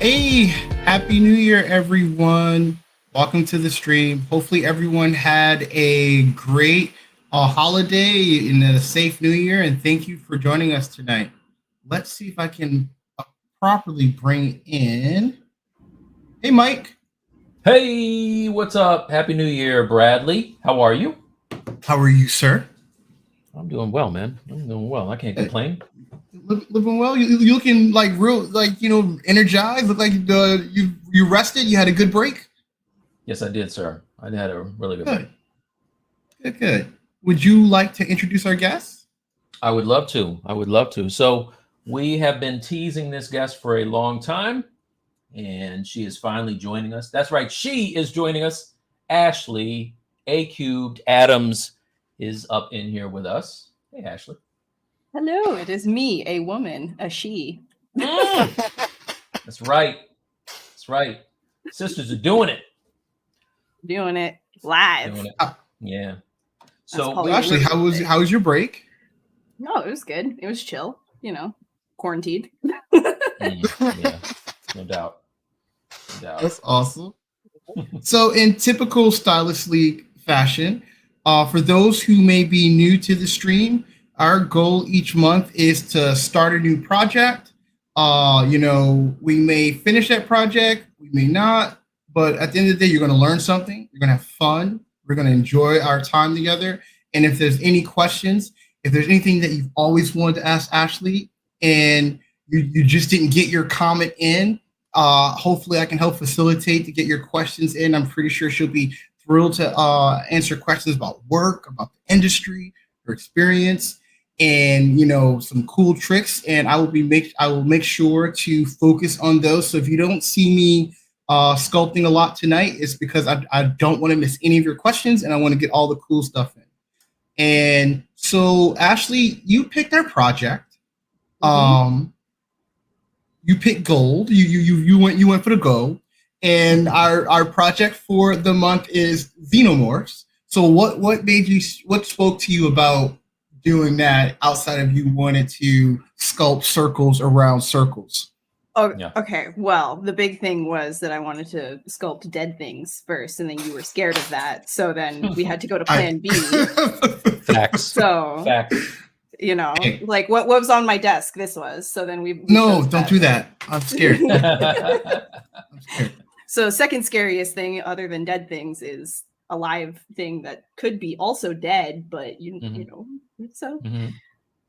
Hey, happy New Year, everyone. Welcome to the stream. Hopefully, everyone had a great holiday and a safe New Year. And thank you for joining us tonight. Let's see if I can properly bring in. Hey, Mike. Hey, what's up? Happy New Year, Bradley. How are you? How are you, sir? I'm doing well, man. I'm doing well. I can't complain. Living well. You looking like real, like energized. Look like you rested. You had a good break. Yes, I did, sir. I had a really good break. Good, good. Would you like to introduce our guest? I would love to. I would love to. So we have been teasing this guest for a long time, and she is finally joining us. That's right. She is joining us. Ashley A Cubed Adams is up in here with us. Hey, Ashley. Hello, it is me, a woman, a she. That's right. That's right. Sisters are doing it. Doing it live. Doing it. Yeah. So Ashley, how was your break? No, it was good. It was chill. Quarantined. Yeah, no doubt. No doubt. That's awesome. So, in typical Stylus League fashion, for those who may be new to the stream, our goal each month is to start a new project. We may finish that project, we may not, but at the end of the day, you're going to learn something. You're going to have fun. We're going to enjoy our time together. And if there's any questions, if there's anything that you've always wanted to ask Ashley and you just didn't get your comment in, hopefully I can help facilitate to get your questions in. I'm pretty sure she'll be thrilled to answer questions about work, about the industry, her experience, and some cool tricks. And I will make sure to focus on those. So if you don't see me sculpting a lot tonight, it's because I don't want to miss any of your questions, and I want to get all the cool stuff in. And so, Ashley, you picked our project. You picked gold. You went for the gold. And our project for the month is Xenomorphs. So what spoke to you about doing that outside of you wanted to sculpt circles around circles? Oh, yeah. Okay. Well, the big thing was that I wanted to sculpt dead things first, and then you were scared of that. So then we had to go to plan B. Facts. So facts. Like what was on my desk, this was. So then we don't do that. I'm scared. I'm scared. So second scariest thing other than dead things is a live thing that could be also dead, but so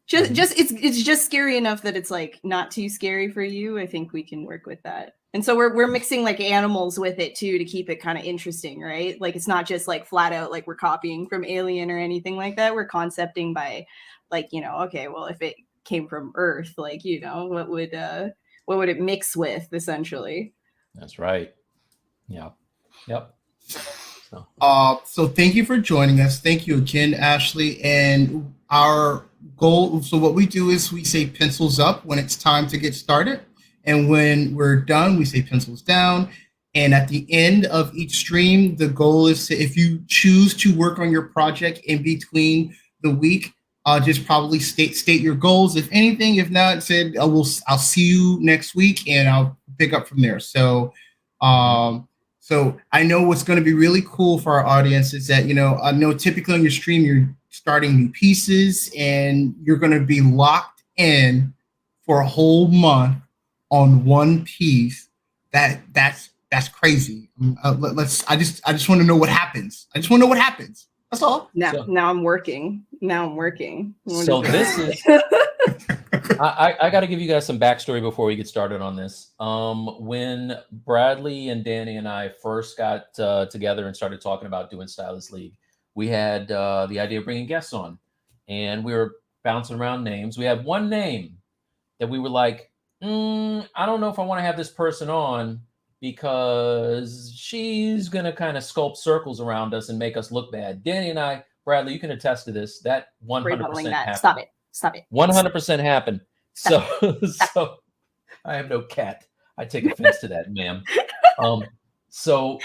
it's just scary enough that it's like not too scary for you. I think we can work with that. And so we're mixing like animals with it too to keep it kind of interesting, right? Like it's not just like flat out like we're copying from Alien or anything like that. We're concepting by like, okay, well, if it came from Earth, like, what would it mix with essentially? That's right. Yeah. Yep. So thank you for joining us. Thank you again, Ashley. And our goal, so what we do is we say pencils up when it's time to get started. And when we're done, we say pencils down. And at the end of each stream, the goal is to, if you choose to work on your project in between the week, just probably state your goals. If anything, if not, said I'll see you next week and I'll pick up from there. So so I know what's going to be really cool for our audience is that, I know typically on your stream, you're starting new pieces and you're going to be locked in for a whole month on one piece. That's crazy. I just want to know what happens. I just want to know what happens. That's all. Now I'm working. So this is, I got to give you guys some backstory before we get started on this. When Bradley and Danny and I first got together and started talking about doing Stylus League, we had the idea of bringing guests on, and we were bouncing around names. We had one name that we were like, I don't know if I want to have this person on because she's going to kind of sculpt circles around us and make us look bad. Danny and I, Bradley, you can attest to this. That 100% happened. Stop it. 100% happened. So I have no cat. I take offense to that, ma'am. So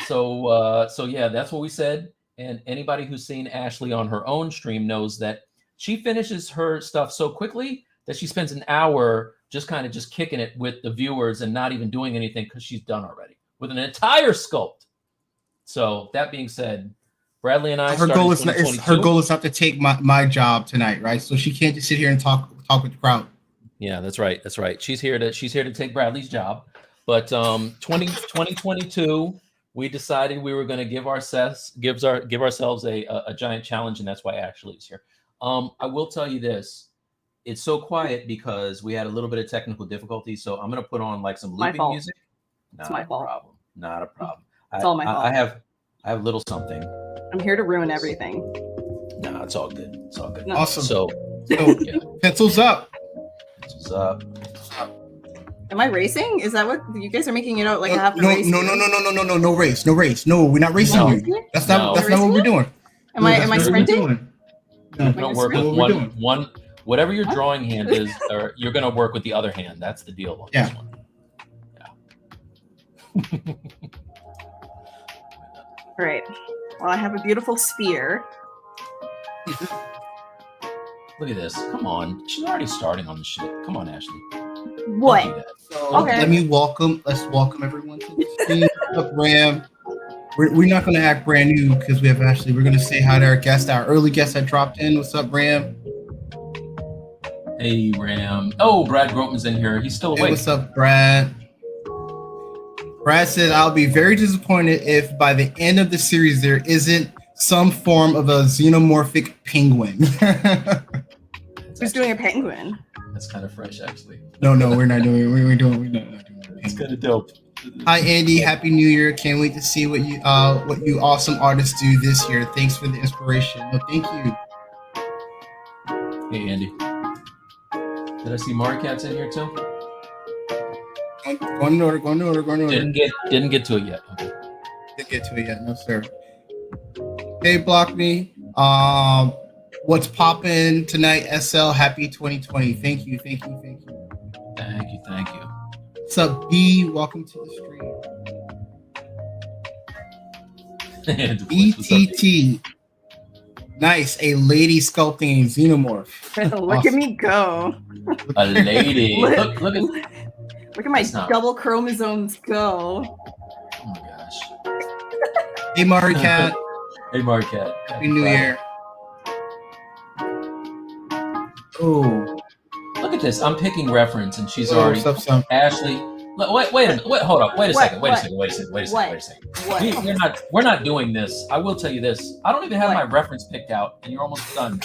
yeah, that's what we said. And anybody who's seen Ashley on her own stream knows that she finishes her stuff so quickly that she spends an hour just kind of just kicking it with the viewers and not even doing anything because she's done already with an entire sculpt. So that being said, Bradley and I her goal is not to take my job tonight, right? So she can't just sit here and talk with the crowd. Yeah, that's right. That's right. She's here to take Bradley's job. But 2022, we decided we were going to give ourselves a giant challenge, and that's why Ashley is here. I will tell you this. It's so quiet because we had a little bit of technical difficulty. So I'm going to put on like some looping music. It's my fault. Not a problem. It's all my fault. I have little something. I'm here to ruin everything. No, it's all good. It's all good. No. Awesome. So yeah. Pencils up. Pencils up. Am I racing? Is that what you guys are making it out like? I have to race? No race. No race. No, we're not racing you. That's not what we're doing. Am I sprinting? No, we're going to work with one. Whatever your drawing hand is, or you're going to work with the other hand. That's the deal on this one. Yeah. All right. Well, I have a beautiful sphere. Look at this. Come on. She's already starting on the shit. Come on, Ashley. What? So okay. Let's welcome everyone to the stream. What's up, Ram? We're not going to act brand new because we have Ashley. We're going to say hi to our early guest that dropped in. What's up, Ram? Hey, Ram. Oh, Brad Groteman's in here. He's still awake. Hey, what's up, Brad? Brad said, I'll be very disappointed if by the end of the series there isn't some form of a xenomorphic penguin. Who's doing a penguin? That's kind of fresh, actually. No, we're not doing it. It's kind of dope. Hi, Andy. Happy New Year. Can't wait to see what you awesome artists do this year. Thanks for the inspiration. No, thank you. Hey, Andy. Did I see Marcat's in here too? Going in order. Didn't get to it yet. Okay. Didn't get to it yet, no sir. Hey, Block Me. What's poppin' tonight, SL? Happy 2020. Thank you. Thank you. What's up, B? Welcome to the stream. BTT. Nice, a lady sculpting Xenomorph. Look awesome. At me go. A lady. Look at my double chromosomes go. Oh my gosh. Hey, Maricat. Hey, Maricat. Happy New Year. Oh. Look at this. I'm picking reference and she's already Ashley. Wait a minute. Hold up. Wait a second. Wait a second. We're not doing this. I will tell you this. I don't even have my reference picked out, and you're almost done.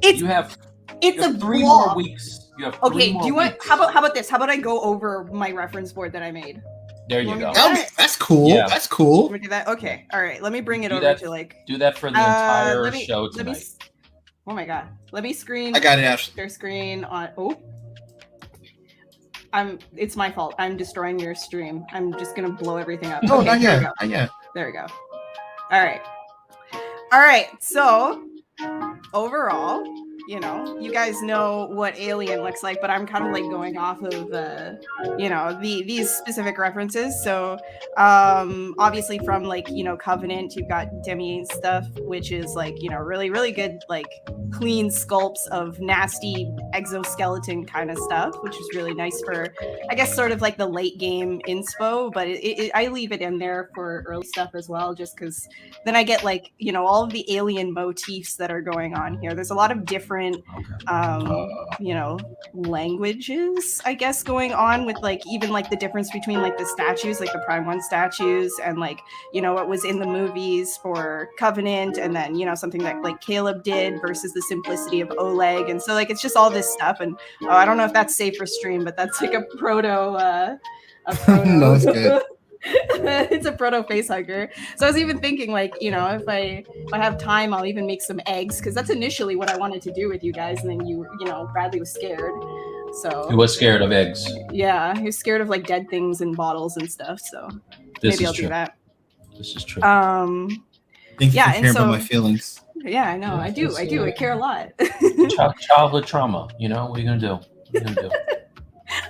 You have 3 more weeks. You have okay. Do you want? How about this? How about I go over my reference board that I made? There you go. That's cool. Yeah. That's cool. Let me do that. Okay. All right. Let me bring it over to like. Do that for the entire show tonight. Oh my god. Let me screen. I got it, Ashley. Share screen on. Oh. It's my fault. I'm destroying your stream. I'm just gonna blow everything up. Oh, not yet. Not yet. There we go. All right. So overall, you guys know what Alien looks like, but I'm kind of like going off of these specific references. So obviously from like Covenant, you've got Demi stuff, which is like really really good, like clean sculpts of nasty exoskeleton kind of stuff, which is really nice for, I guess, sort of like the late game inspo. But I leave it in there for early stuff as well, just because then I get like all of the alien motifs that are going on here. There's a lot of different languages, I guess, going on with like even like the difference between like the statues, like the Prime 1 statues, and like what was in the movies for Covenant, and then something that like Caleb did versus the simplicity of Oleg. And so like it's just all this stuff, and I don't know if that's safe for stream, but that's like a proto no, it's good. It's a proto face hugger. So I was even thinking like, if I have time, I'll even make some eggs, because that's initially what I wanted to do with you guys, and then Bradley was scared. So he was scared of eggs. Yeah, he was scared of like dead things in bottles and stuff. So maybe I'll do that. This is true. Thank you for caring about my feelings. Yeah, I know. I do. I care a lot. Childhood trauma. What are you gonna do?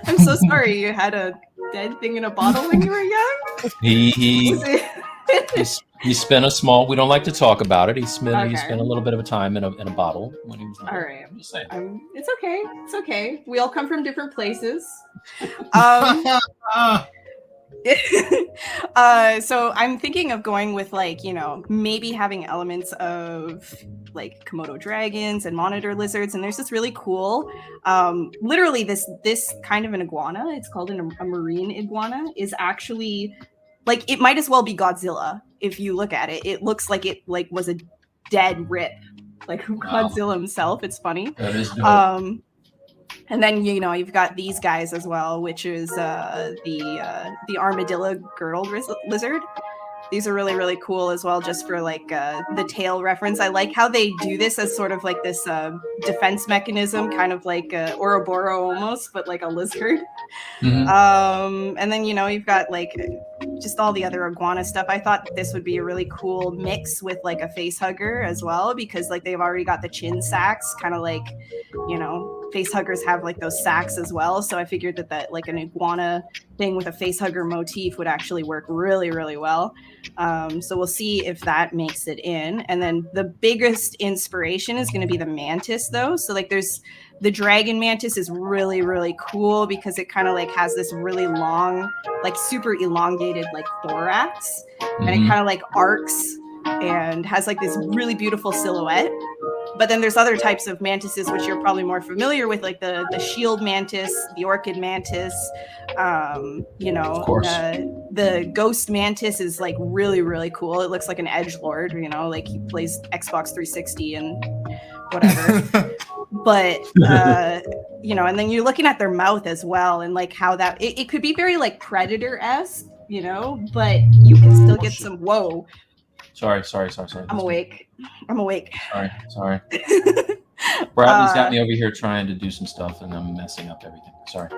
I'm so sorry you had a dead thing in a bottle when you were young. He He spent a small. We don't like to talk about it. He spent a little bit of a time in a bottle when he was. All right. I'm just saying. It's okay. It's okay. We all come from different places. So I'm thinking of going with like, you know, maybe having elements of like Komodo dragons and monitor lizards. And there's this really cool, literally this kind of an iguana. It's called a marine iguana. Is actually like, it might as well be Godzilla. If you look at it, it looks like it like was a dead rip, like Godzilla himself. It's funny. That is dope. And then, you know, you've got these guys as well, which is the armadillo girdled lizard. These are really, really cool as well, just for like the tail reference. I like how they do this as sort of like this defense mechanism, kind of like Ouroboros almost, but like a lizard. Mm-hmm. And then, you know, you've got like just all the other iguana stuff. I thought this would be a really cool mix with like a face hugger as well, because like they've already got the chin sacks, kind of like, you know, face huggers have like those sacks as well. So I figured that like an iguana thing with a face hugger motif would actually work really, really well. So we'll see if that makes it in. And then the biggest inspiration is going to be the mantis though. So like there's the dragon mantis is really, really cool because it kind of like has this really long, like super elongated like thorax, and it kind of like arcs and has like this really beautiful silhouette. But then there's other types of mantises which you're probably more familiar with, like the shield mantis, the orchid mantis, you know, the ghost mantis is like really, really cool. It looks like an edgelord, you know, like he plays Xbox 360 and whatever. But you know, and then you're looking at their mouth as well, and like how that it could be very like Predator-esque, you know, but you can still get some whoa. Sorry. I'm awake. Sorry. Bradley's got me over here trying to do some stuff, and I'm messing up everything. Sorry.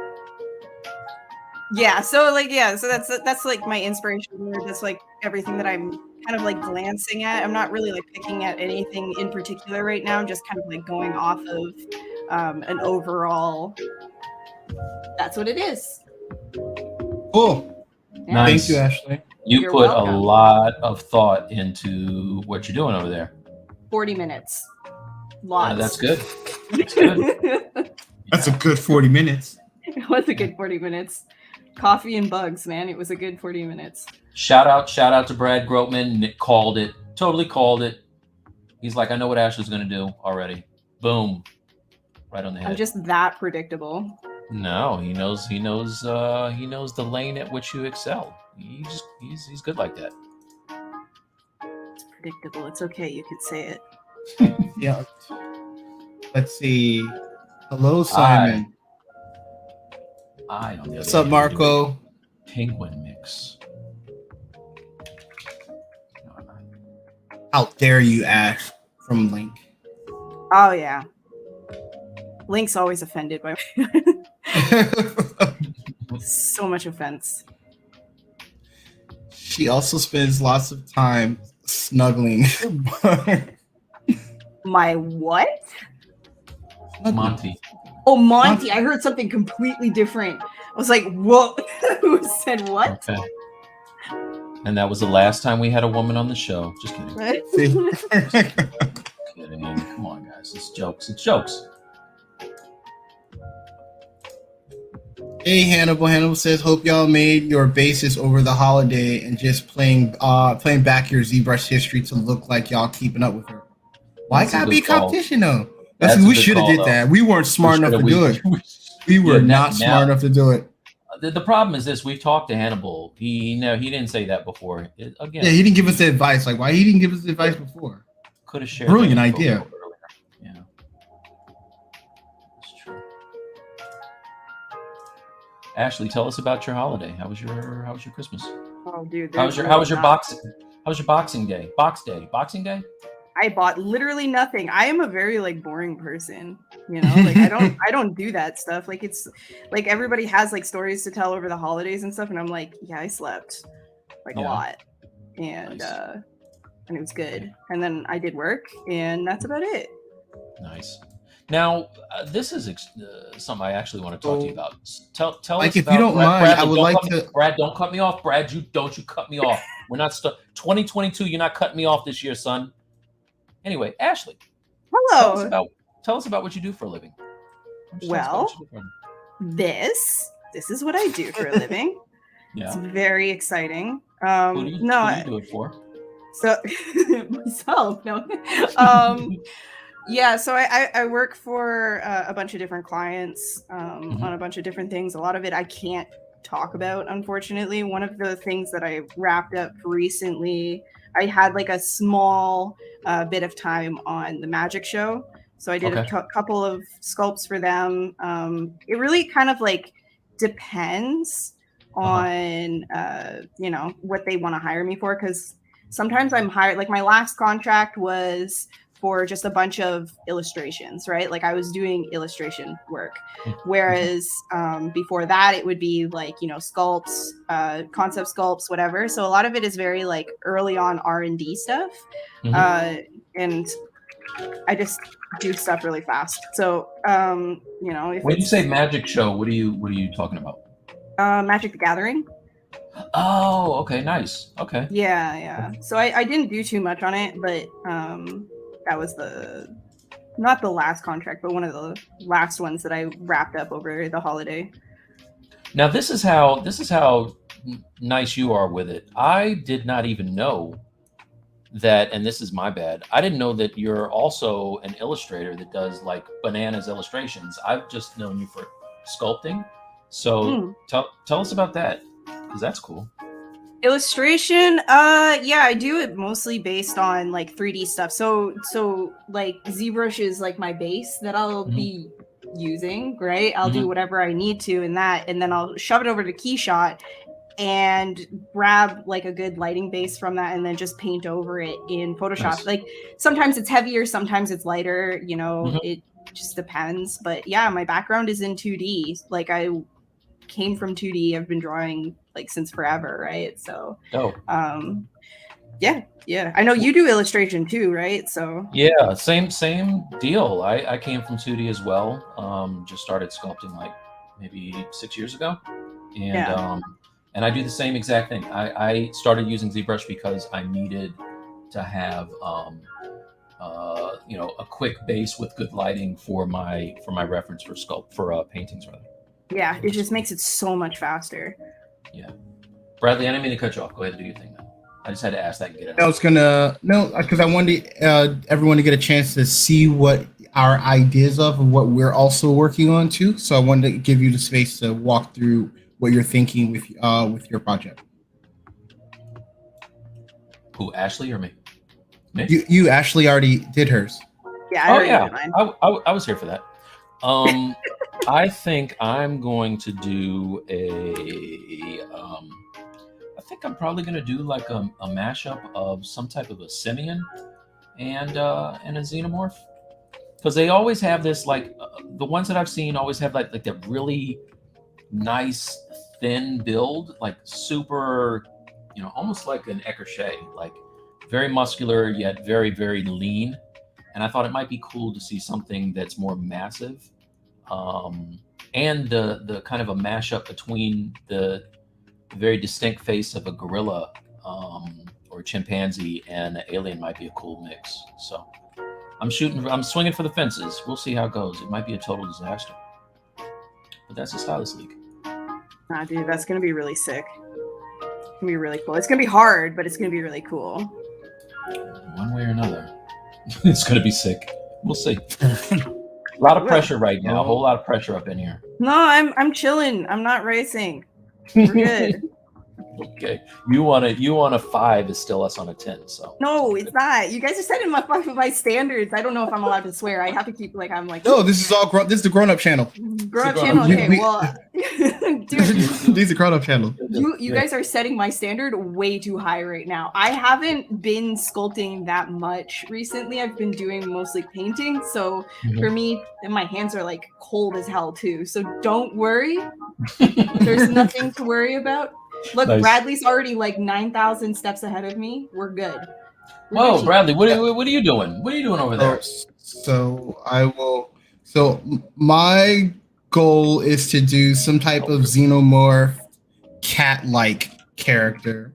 Yeah. So that's like my inspiration. That's like everything that I'm kind of like glancing at. I'm not really like picking at anything in particular right now. I'm just kind of like going off of an overall. That's what it is. Cool. Yeah. Nice. Thank you, Ashley. You're put welcome. A lot of thought into what you're doing over there. 40 minutes. Lots. That's good. That's good. That's a good 40 minutes. It was a good 40 minutes. Coffee and bugs, man. It was a good 40 minutes. Shout out to Brad Grotman. Nick called it. Totally called it. He's like, I know what Ashley's going to do already. Boom. Right on the head. I'm just that predictable. No, he knows the lane at which you excel. He's good like that. It's predictable. It's okay. You could say it. Yeah. Let's see. Hello, Simon. What's up, Marco? Penguin mix. How dare you, Ash? From Link. Oh yeah. Link's always offended by so much offense. She also spends lots of time snuggling. My what? Monty. Oh, Monty. I heard something completely different. I was like, whoa. Who said what? Okay. And that was the last time we had a woman on the show. Just kidding. Kidding. Come on, guys. It's jokes. Hey, Hannibal. Hannibal says, hope y'all made your basis over the holiday and just playing back your ZBrush history to look like y'all keeping up with her. Why gotta be a competition though? We should have did that. We weren't smart enough to do it. We were not smart enough to do it. The problem is this: we've talked to Hannibal. He didn't say that before. Again, yeah, he didn't give us the advice. Like, why he didn't give us the advice before? Could have shared. Brilliant idea. Yeah, that's true. Ashley, tell us about your holiday. How was your Christmas? Oh, dude. How was your Boxing Day? Boxing Day? I bought literally nothing. I am a very like boring person, you know, like I don't do that stuff. Like it's like everybody has like stories to tell over the holidays and stuff. And I'm like, yeah, I slept like a lot and it was good. And then I did work and that's about it. Nice. Now, this is something I actually want to talk to you about. Tell like us if about, you don't mind, Brad, I would like to. Brad, don't cut me off. Brad, don't you cut me off. We're not 2022. You're not cutting me off this year, son. Anyway, Ashley. Hello. Tell us about what you do for a living. Well, this is what I do for a living. Yeah. It's very exciting. Who do you do it for? So myself, no. Yeah, so I work for a bunch of different clients on a bunch of different things. A lot of it I can't talk about, unfortunately. One of the things that I wrapped up recently, I had like a small bit of time on the magic show. So I did a couple of sculpts for them. It really kind of like depends on what they want to hire me for, because sometimes I'm hired, like my last contract was for just a bunch of illustrations, right? Like I was doing illustration work, whereas before that it would be like, sculpts, concept sculpts, whatever. So a lot of it is very like early on R&D stuff, and I just do stuff really fast. So if when you say magic show, what are you talking about? Magic the Gathering. Oh, okay, nice. Okay. Yeah. So I didn't do too much on it, but that was not the last contract, but one of the last ones that I wrapped up over the holiday. Now this is how nice you are with it. I did not even know that, and this is my bad, I didn't know that you're also an illustrator that does like bananas illustrations. I've just known you for sculpting. So tell us about that, because that's cool. Illustration, yeah, I do it mostly based on like 3D stuff. So like ZBrush is like my base that I'll be using, right? I'll do whatever I need to in that, and then I'll shove it over to Keyshot and grab like a good lighting base from that, and then just paint over it in Photoshop. Nice. Like sometimes it's heavier, sometimes it's lighter, it just depends. But yeah, my background is in 2D. Like I came from 2D. I've been drawing like since forever, right? So yeah, I know you do illustration too, right? So yeah, same deal. I came from 2D as well. Just started sculpting like maybe 6 years ago, and I do the same exact thing. I started using ZBrush because I needed to have a quick base with good lighting for my reference for paintings rather. Yeah, it just makes it so much faster. Yeah. Bradley, I didn't mean to cut you off. Go ahead and do your thing now. I just had to ask that and get it out. I was because I wanted everyone to get a chance to see what our ideas of what we're also working on too. So I wanted to give you the space to walk through what you're thinking with your project. Who, Ashley or me? Me? You Ashley already did hers. Yeah. I was here for that. I think I'm going to do I think I'm probably going to do like a mashup of some type of a simian and a xenomorph, because they always have this like the ones that I've seen always have like that really nice thin build, like super, almost like an écorché, like very muscular yet very, very lean. And I thought it might be cool to see something that's more massive. And the kind of a mashup between the very distinct face of a gorilla or a chimpanzee and an alien might be a cool mix. So I'm swinging for the fences. We'll see how it goes. It might be a total disaster, but that's the Stylus League. Nah, dude, that's gonna be really sick. It's gonna be really cool. It's gonna be hard, but it's gonna be really cool. One way or another, it's gonna be sick. We'll see. A lot of pressure right now. A whole lot of pressure up in here. No, I'm chilling. I'm not racing. We're good. Okay. You want a 5 is still us on a 10. So no, it's not. You guys are setting my standards. I don't know if I'm allowed to swear. I have to keep like I'm like. No, this is the grown-up channel. Grown-up channel. Okay, well, dude, these are grown-up channel. You guys are setting my standard way too high right now. I haven't been sculpting that much recently. I've been doing mostly painting. So for me, and my hands are like cold as hell too. So don't worry. There's nothing to worry about. Look, nice. Bradley's already like 9,000 steps ahead of me. We're good. Whoa, Bradley, what are you doing? What are you doing over there? So my goal is to do some type of xenomorph cat-like character.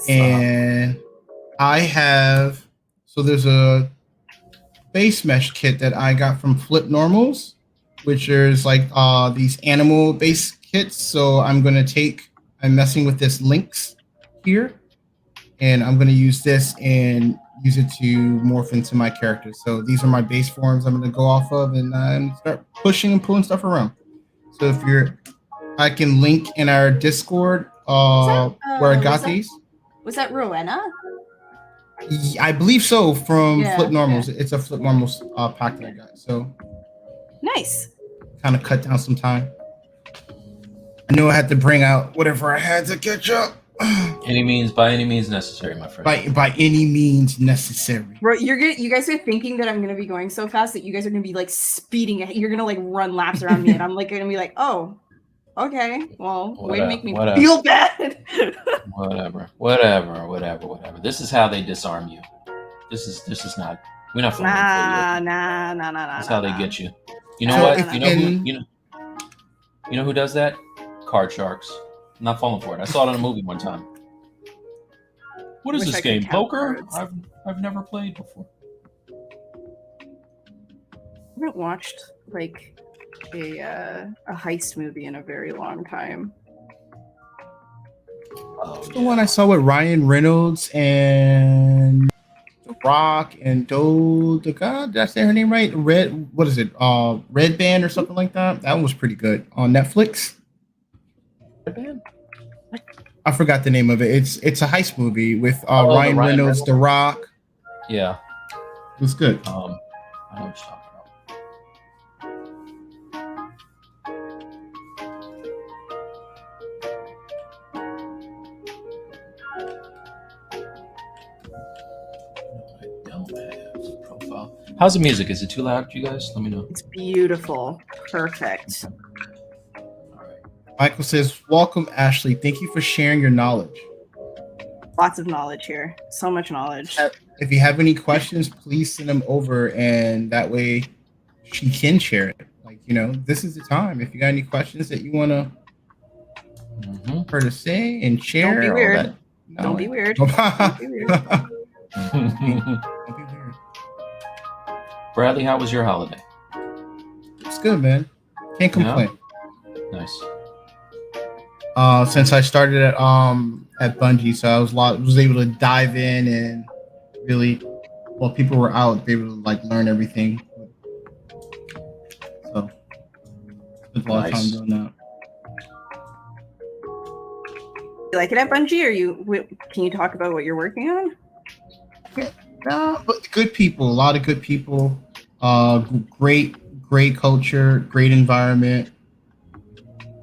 And I have, so there's a base mesh kit that I got from Flip Normals, which is like these animal base kits. So I'm messing with this Lynx here, and I'm going to use this and use it to morph into my character. So these are my base forms I'm going to go off of and start pushing and pulling stuff around. So I can link in our Discord where I got these. Was that Rowena? I believe so, from Flip Normals. Yeah. It's a Flip Normals pack that I got. So nice. Kind of cut down some time. I knew I had to bring out whatever I had to catch up. By any means necessary, my friend. By any means necessary. Bro, you guys are thinking that I'm gonna be going so fast that you guys are gonna be like speeding ahead. You're gonna like run laps around me, and I'm like gonna be like, oh, okay, well, way to make me feel bad. Whatever. This is how they disarm you. This is not. We're not falling for you. Nah. That's how they get you. You know what? You know who does that? Card sharks. I'm not falling for it. I saw it in a movie one time. What is this game? Poker? I've never played before. I haven't watched like a heist movie in a very long time. The one I saw with Ryan Reynolds and The Rock and did I say her name right? What is it? Red Band or something like that. That one was pretty good on Netflix. Red Band? I forgot the name of it. It's a heist movie with Ryan Reynolds, The Rock. Yeah, it was good. I know what you're talking about. How's the music? Is it too loud, you guys? Let me know. It's beautiful. Perfect. All right. Michael says, welcome, Ashley. Thank you for sharing your knowledge. Lots of knowledge here. So much knowledge. If you have any questions, please send them over, and that way she can share it. Like, this is the time. If you got any questions that you want her to say and share. Don't be weird. Don't be weird. Don't be weird. Don't be weird. Bradley, how was your holiday? It's good, man. Can't complain. Yeah. Nice. Since I started at Bungie, so I was able to dive in and really, while people were out, they would like learn everything. So spent a lot of time doing that. You like it at Bungie, or can you talk about what you're working on? No, but good people, a lot of good people, great culture, great environment,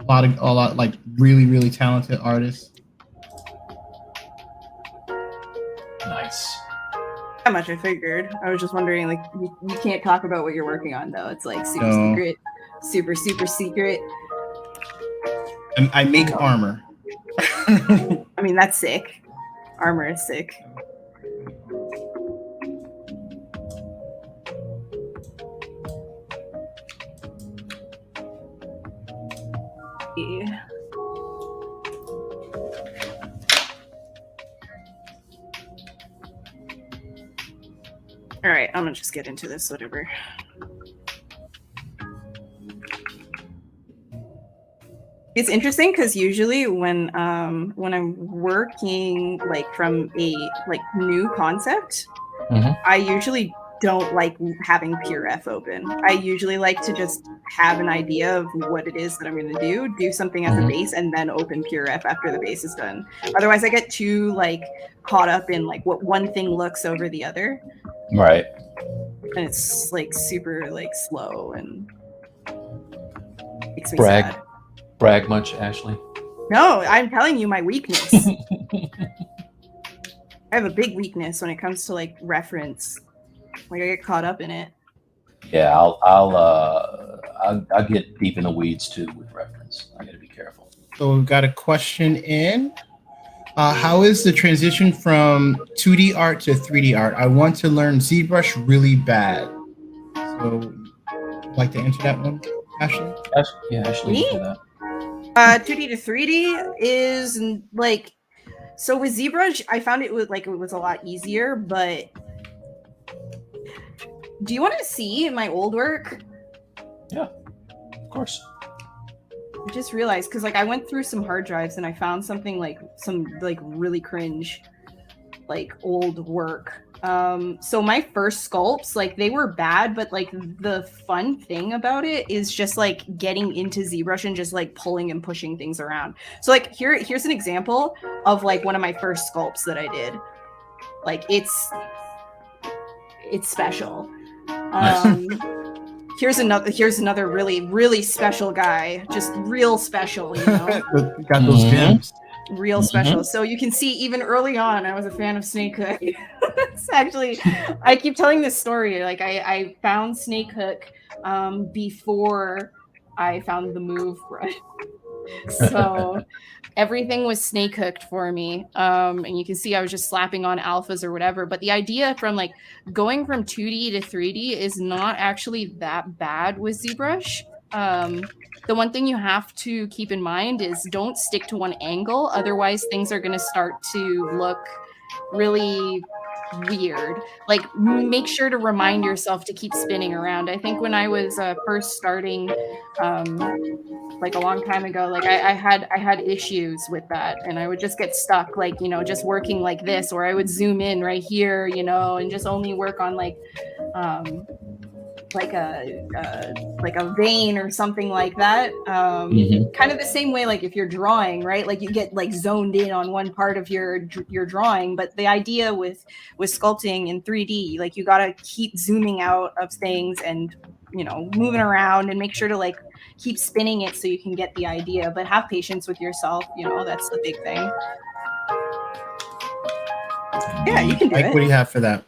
a lot like really, really talented artists. Nice. How much I figured. I was just wondering, like, you can't talk about what you're working on though. It's like secret, super secret. And I make armor. I mean, that's sick. Armor is sick. Yeah. All right, I'm gonna just get into this, whatever. It's interesting because usually when I'm working like from a like new concept, I usually don't like having pure F open. I usually like to just have an idea of what it is that I'm going to do something as a base, and then open pure F after the base is done. Otherwise, I get too like caught up in like what one thing looks over the other. Right. And it's like super like slow and makes me sad. Sad. Brag much, Ashley? No, I'm telling you my weakness. I have a big weakness when it comes to like reference. Like I get caught up in it. Yeah, I'll get deep in the weeds too with reference. I got to be careful. So we've got a question in. How is the transition from 2D art to 3D art? I want to learn ZBrush really bad. So, would like to answer that one, Ashley? Yeah, Ashley, me? do that. 2D to 3D is like So with ZBrush, I found it was a lot easier, but do you want to see my old work? Yeah, of course. I just realized, because like I went through some hard drives and I found something some really cringe, like old work. So my first sculpts, like they were bad, but like the fun thing about it is just like getting into ZBrush and just like pulling and pushing things around. So like here's an example of like one of my first sculpts that I did. Like it's special. Here's another really special guy, just real special, you know. Got those gems. Real special. So you can see even early on, I was a fan of Snake Hook. It's actually, I keep telling this story. Like I found Snake Hook before I found the move brush. So everything was snake hooked for me. And you can see I was just slapping on alphas or whatever. But the idea from like going from 2D to 3D is not actually that bad with ZBrush. The one thing you have to keep in mind is don't stick to one angle. Otherwise, things are going to start to look really weird. Like make sure to remind yourself to keep spinning around. I think when I was first starting, like a long time ago, like I had issues with that, and I would just get stuck, like, you know, just working like this, or I would zoom in right here, you know, and just only work on like a vein or something like that. Kind of the same way, like if you're drawing, right? Like you get like zoned in on one part of your drawing, but the idea with sculpting in 3D, like you got to keep zooming out of things and, you know, moving around and make sure to like keep spinning it so you can get the idea, but have patience with yourself. You know, that's the big thing. Yeah, you can do Mike, it. what do you have for that?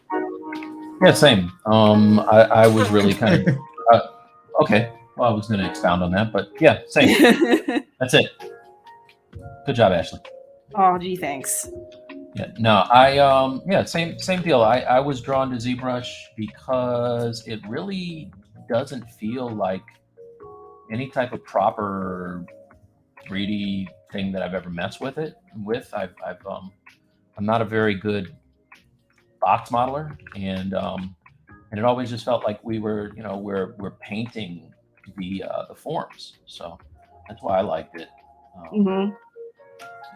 Yeah, same. I was really kind of okay. Well, I was going to expound on that, but yeah, same. That's it. Good job, Ashley. Oh, gee, thanks. Yeah, no, yeah, same deal. I was drawn to ZBrush because it really doesn't feel like any type of proper 3D thing that I've ever messed with it with. I'm not a very good box modeler, and it always just felt like we were, you know, we're painting the forms. So that's why I liked it.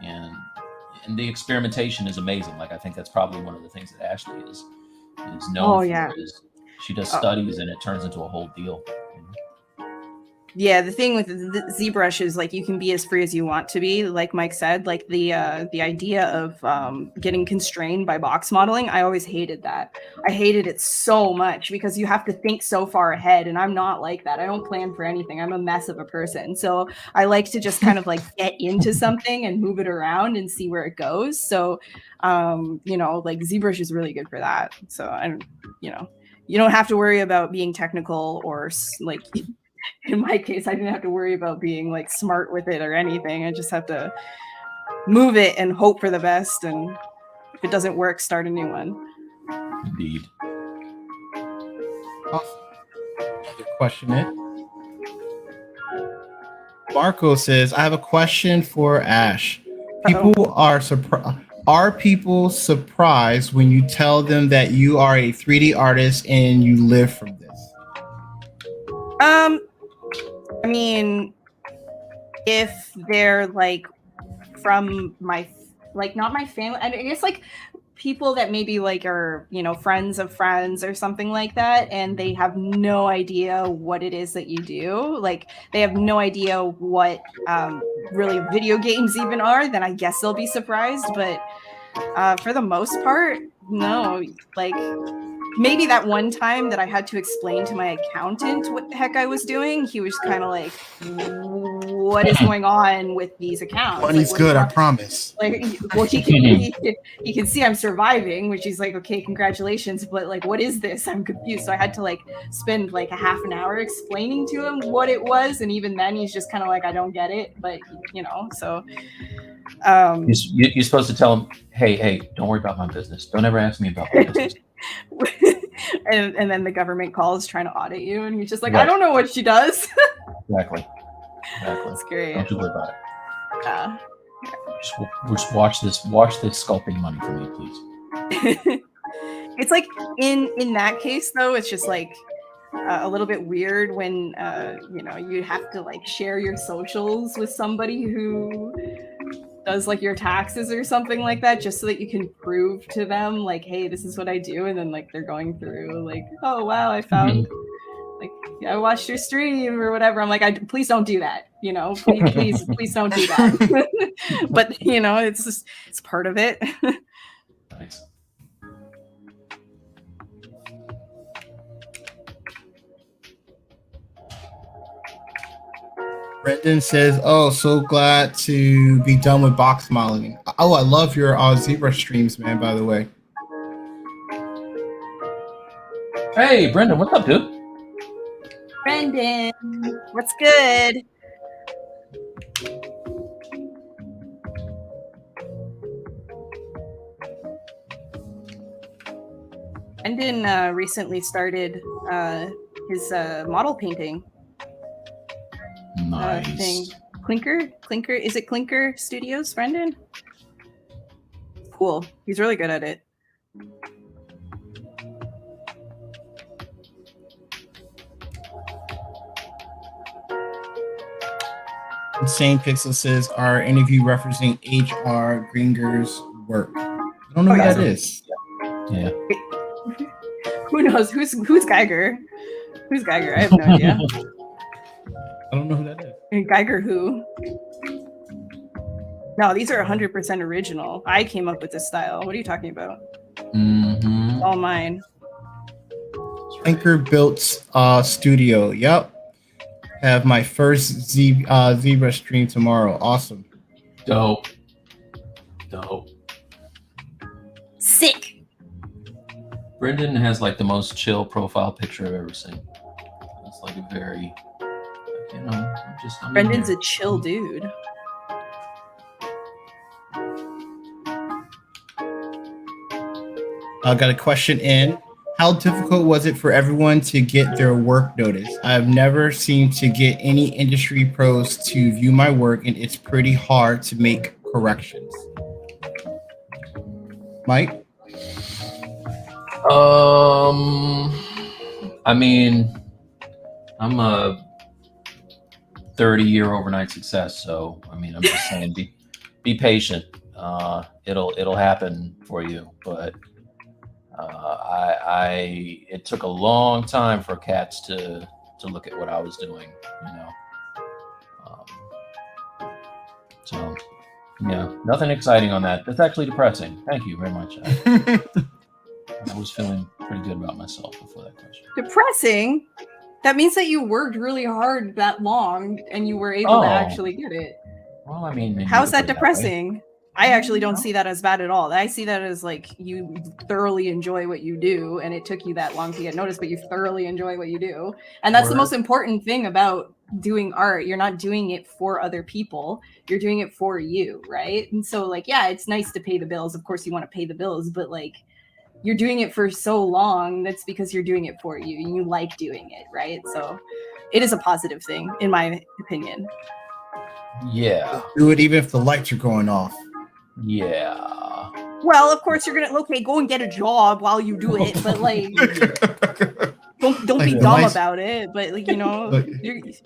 And the experimentation is amazing. Like I think that's probably one of the things that Ashley is known for. Is she does studies and it turns into a whole deal. Yeah, the thing with the ZBrush is like you can be as free as you want to be. Like Mike said, like the idea of getting constrained by box modeling, I always hated that. I hated it so much because you have to think so far ahead, and I'm not like that. I don't plan for anything. I'm a mess of a person. So I like to just kind of like get into something and move it around and see where it goes. So, you know, like ZBrush is really good for that. So you know, you don't have to worry about being technical or like. In my case, I didn't have to worry about being like smart with it or anything. I just have to move it and hope for the best. And if it doesn't work, start a new one. Indeed. Awesome. Another question in. Marco says, I have a question for Ash. People are surprised. Are people surprised when you tell them that you are a 3D artist and you live from this? I mean, if they're like from my, like not my family, I guess like people that maybe like are, you know, friends of friends or something like that, and they have no idea what it is that you do. Like they have no idea what really video games even are, then I guess they'll be surprised. But for the most part, no, like maybe that one time that I had to explain to my accountant what the heck I was doing, he was kind of like, what is going on with these accounts? Money's like, good, I promise. Like, well, he can see I'm surviving, which he's like, okay, congratulations. But like, what is this? I'm confused. So I had to like spend like a half an hour explaining to him what it was. And even then he's just kind of like, I don't get it. But, you know, so. You're supposed to tell him, hey, don't worry about my business. Don't ever ask me about my business. and then the government calls trying to audit you, and he's just like, right. I don't know what she does. Exactly. That's great. Don't you worry about it. Just watch this sculpting money for me, please. It's like in that case though, it's just like a little bit weird when you know, you have to like share your socials with somebody who does like your taxes or something like that, just so that you can prove to them like, hey, this is what I do, and then like they're going through like, oh wow, I found like, I watched your stream or whatever. I'm like, please don't do that, you know, please don't do that. But you know, it's part of it. Nice. Brendan says, "Oh, so glad to be done with box modeling. Oh, I love your zebra streams, man. By the way." Hey, Brendan, what's up, dude? Brendan, what's good? Brendan recently started his model painting. Nice. Thing. Clinker, is it Clinker Studios, Brendan? Cool. He's really good at it. Insane Pixel says, "Are any of you referencing H.R. Gringer's work?" I don't know who that is. Yeah. Who knows? Who's Geiger? Who's Geiger? I have no idea. I don't know who that is. Geiger who? No, these are 100% original. I came up with this style. What are you talking about? It's all mine. Anchor Built Studio. Yep. Have my first zebra stream tomorrow. Awesome. Dope. Sick. Brendan has like the most chill profile picture I've ever seen. It's like a very, you know, I'm Brendan's a chill dude. I got a question in. How difficult was it for everyone to get their work noticed? I've never seemed to get any industry pros to view my work, and it's pretty hard to make corrections. Mike? I mean, I'm a 30-year overnight success, so I mean, I'm just saying, be patient. It'll happen for you, but it took a long time for cats to look at what I was doing, you know. So yeah, nothing exciting on that. That's actually depressing. Thank you very much. I was feeling pretty good about myself before that question. Depressing? That means that you worked really hard that long and you were able to actually get it. Well, I mean, how's that depressing? I actually don't see that as bad at all. I see that as like you thoroughly enjoy what you do, and it took you that long to get noticed, but you thoroughly enjoy what you do. And that's the most important thing about doing art. You're not doing it for other people. You're doing it for you, right? And so like, yeah, it's nice to pay the bills. Of course you want to pay the bills, but like you're doing it for so long, that's because you're doing it for you and you like doing it, right? So it is a positive thing, in my opinion. Yeah. Do it even if the lights are going off. Yeah. Well, of course you're gonna go and get a job while you do it, but like don't like be dumb about it. But like, you know, if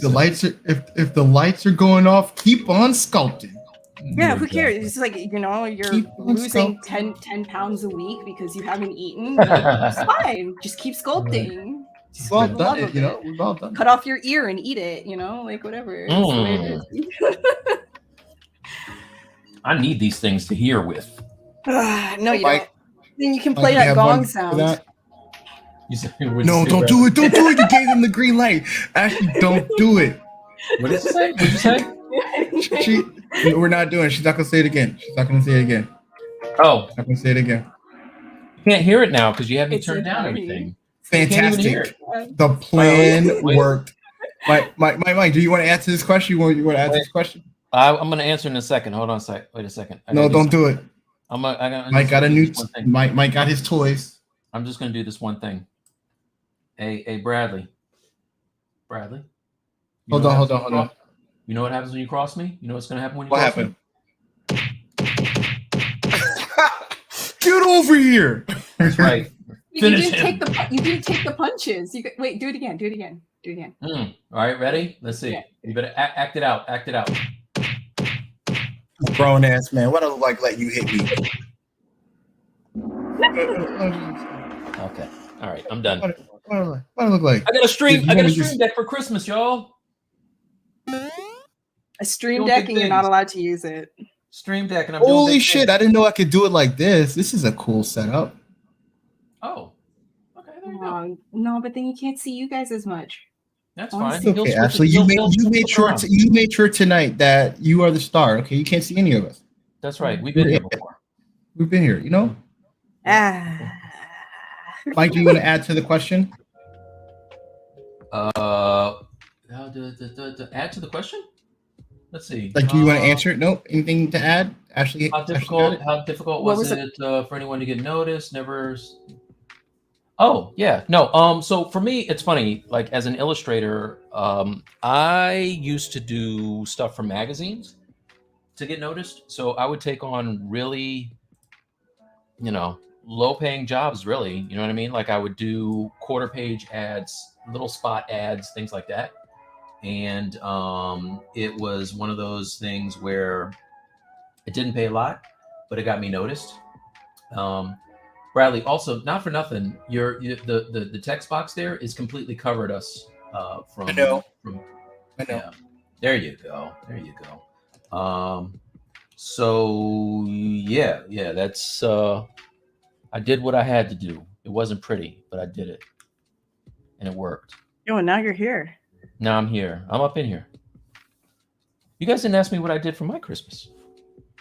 the lights are going off, keep on sculpting. Yeah, who cares? It's like, you know, you're losing 10 pounds a week because you haven't eaten. It's fine. Just keep sculpting. We've all done it, you know. We've all done it. Cut off your ear and eat it, you know, like whatever. It's the way it is. I need these things to hear with. No, you don't. Then you can play that gong sound. No, don't do it. Don't do it. You gave him the green light. Actually, don't do it. What did you say? What did you say? We're not doing it. She's not going to say it again. She's not going to say it again. Oh. She's not going to say it again. You can't hear it now because you haven't turned down everything. Fantastic. The plan worked. Mike, do you want to answer this question? You want to answer this question? I'm going to answer in a second. Hold on a sec. Wait a second. No, don't do it. Mike got a new. Mike got his toys. I'm just going to do this one thing. Hey, Bradley. Hold on. You know what happens when you cross me? You know what's going to happen when you What cross happened? me? Get over here. That's right. You Finish didn't him. take the punches. Wait, do it again. All right, ready? Let's see. Yeah. You better act it out. Act it out. Grown ass man. What I look like let you hit me? Okay. All right, I'm done. What do I look like? I got a stream deck for Christmas, y'all. A stream deck, and you're not allowed to use it. Stream deck, and I'm Holy doing shit! I didn't know I could do it like this. This is a cool setup. Oh, okay. There you go. No, but then you can't see you guys as much. That's fine. Okay, Ashley, you made sure tonight that you are the star. Okay, you can't see any of us. That's right. We've been here before. We've been here. You know. Mike, do you want to add to the question? Add to the question. Let's see. Like, do you want to answer it? Nope. Anything to add? Ashley, how difficult was it for anyone to get noticed? Never. Oh yeah, no. So for me, it's funny. Like as an illustrator, I used to do stuff for magazines to get noticed. So I would take on really, low-paying jobs. Really, you know what I mean? Like I would do quarter-page ads, little spot ads, things like that. And it was one of those things where it didn't pay a lot, but it got me noticed. Bradley, also, not for nothing, the text box there is completely covered us from. I know. Yeah, there you go. So yeah, that's. I did what I had to do. It wasn't pretty, but I did it, and it worked. And now you're here. Now I'm here. I'm up in here. You guys didn't ask me what I did for my Christmas.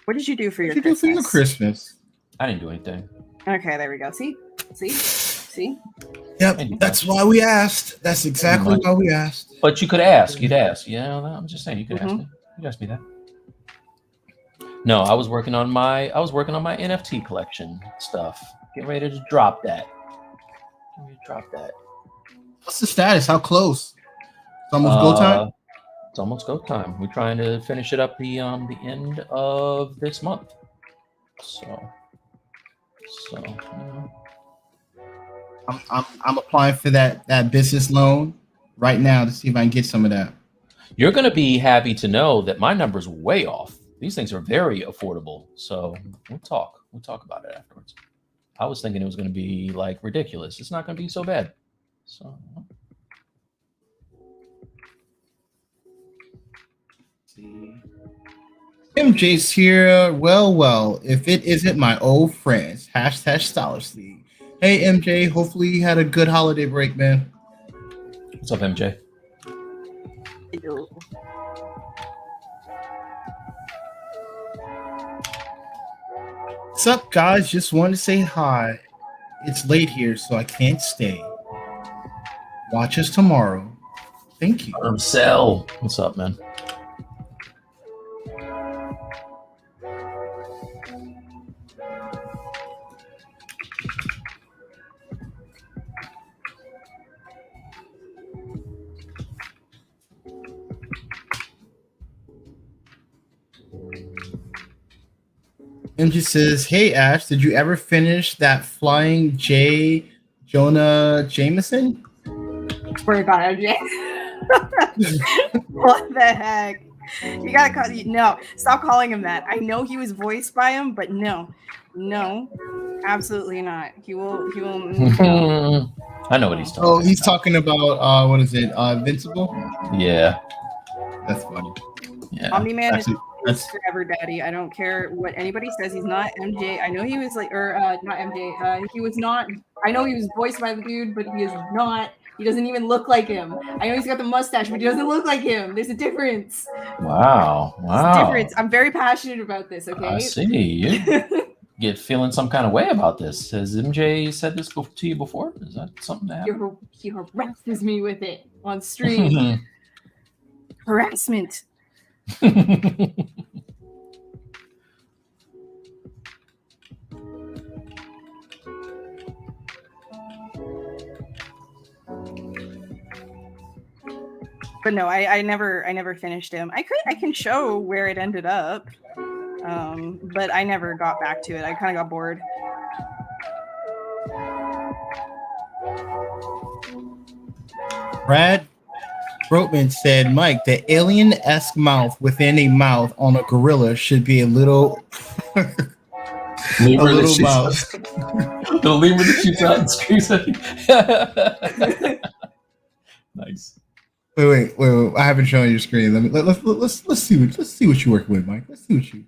What did you do for your Christmas? I didn't do anything. Okay, there we go. See? Yep, that's why we asked. That's exactly why we asked. But you could ask. You'd ask. I'm just saying. You could ask me. You asked me that. No, I was working on my NFT collection stuff. Getting ready to drop that. What's the status? How close? It's almost go time. It's almost go time. We're trying to finish it up the end of this month. So. I'm applying for that business loan right now to see if I can get some of that. You're going to be happy to know that my number's way off. These things are very affordable. So we'll talk about it afterwards. I was thinking it was going to be like ridiculous. It's not going to be so bad. So. MJ's here. Well, if it isn't my old friends, #Stylus League. Hey, MJ, hopefully you had a good holiday break, man. What's up, MJ? Hello. What's up, guys? Just wanted to say hi. It's late here, so I can't stay. Watch us tomorrow. Thank you. Cell. What's up, man? MG says, "Hey Ash, did you ever finish that Flying J Jonah Jameson?" Swear to God, MJ. What the heck? You gotta call. No, stop calling him that. I know he was voiced by him, but no, absolutely not. He will. No. I know what he's talking. Oh, he's talking about what is it? Invincible. Yeah, that's funny. Yeah, Omni-Man is forever daddy. I don't care what anybody says. He's not MJ. I know he was like, not MJ. He was not. I know he was voiced by the dude, but he is not. He doesn't even look like him. I know he's got the mustache, but he doesn't look like him. There's a difference. Wow. There's a difference. I'm very passionate about this. Okay. I see. You get feeling some kind of way about this. Has MJ said this to you before? Is that something that happened? He harasses me with it on stream. Harassment. but no, I never finished him. I can show where it ended up, but I never got back to it. I kind of got bored. Brad Brotman said, Mike, the alien-esque mouth within a mouth on a gorilla should be a little mouth. The lemur that shoots out and screams at you. Nice. Wait. I haven't shown your screen. Let's see what you're working with, Mike. Let's see what you.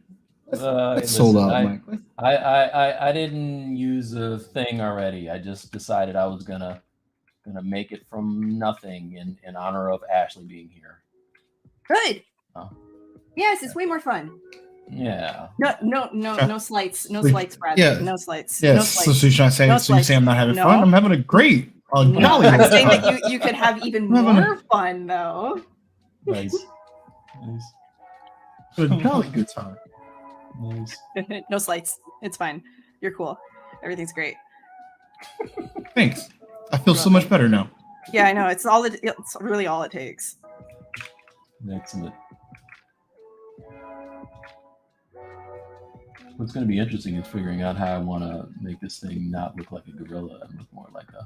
Let's sold out, Mike. I didn't use a thing already. I just decided I was gonna make it from nothing in honor of Ashley being here. Good. Oh. Yes, it's way more fun. Yeah. No slights. No slights, Brad. Yeah. No slights. Yes. No slights. So you're trying to say, no so you're saying I'm not having no. fun? I'm having a great No, I'm saying that you could have even more fun though. Nice. Good, jolly good time. Nice. No slights. It's fine. You're cool. Everything's great. Thanks. I feel so much better now. Yeah, I know. It's really all it takes. Excellent. What's going to be interesting is figuring out how I want to make this thing not look like a gorilla and look more like a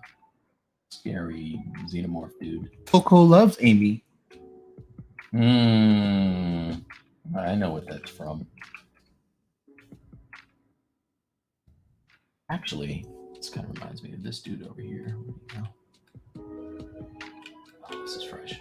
scary xenomorph dude. Coco loves Amy. I know what that's from. Actually, this kind of reminds me of this dude over here. Oh, this is fresh.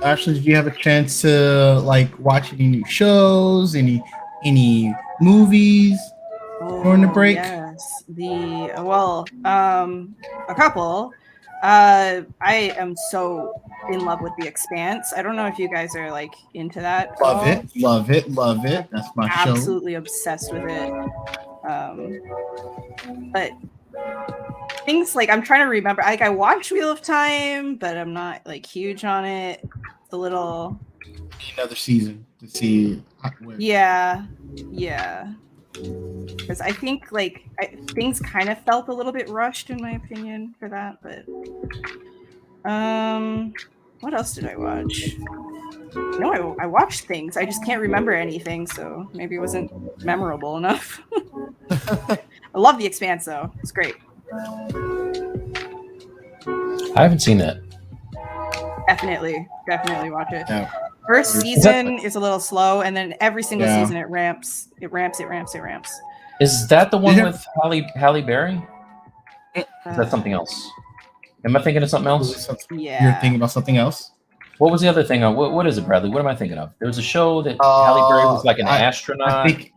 Ashley, did you have a chance to watch any new shows, any movies during the break? Yes, a couple. I am so in love with The Expanse. I don't know if you guys are into that. Love it. That's my show. Absolutely obsessed with it. But things I'm trying to remember. I watched Wheel of Time, but I'm not huge on it. It's a little. Another season to see. Yeah. Because I think things kind of felt a little bit rushed in my opinion for that. But what else did I watch? No, I watched things. I just can't remember anything, so maybe it wasn't memorable enough. I love The Expanse though. It's great. I haven't seen that. Definitely watch it. Yeah. First season is a little slow, and then every single season it ramps. Is that the one with Halle Berry? Is that something else? Am I thinking of something else? Yeah. You're thinking about something else? What was the other thing? What is it, Bradley? What am I thinking of? There was a show that Halle Berry was an astronaut. I think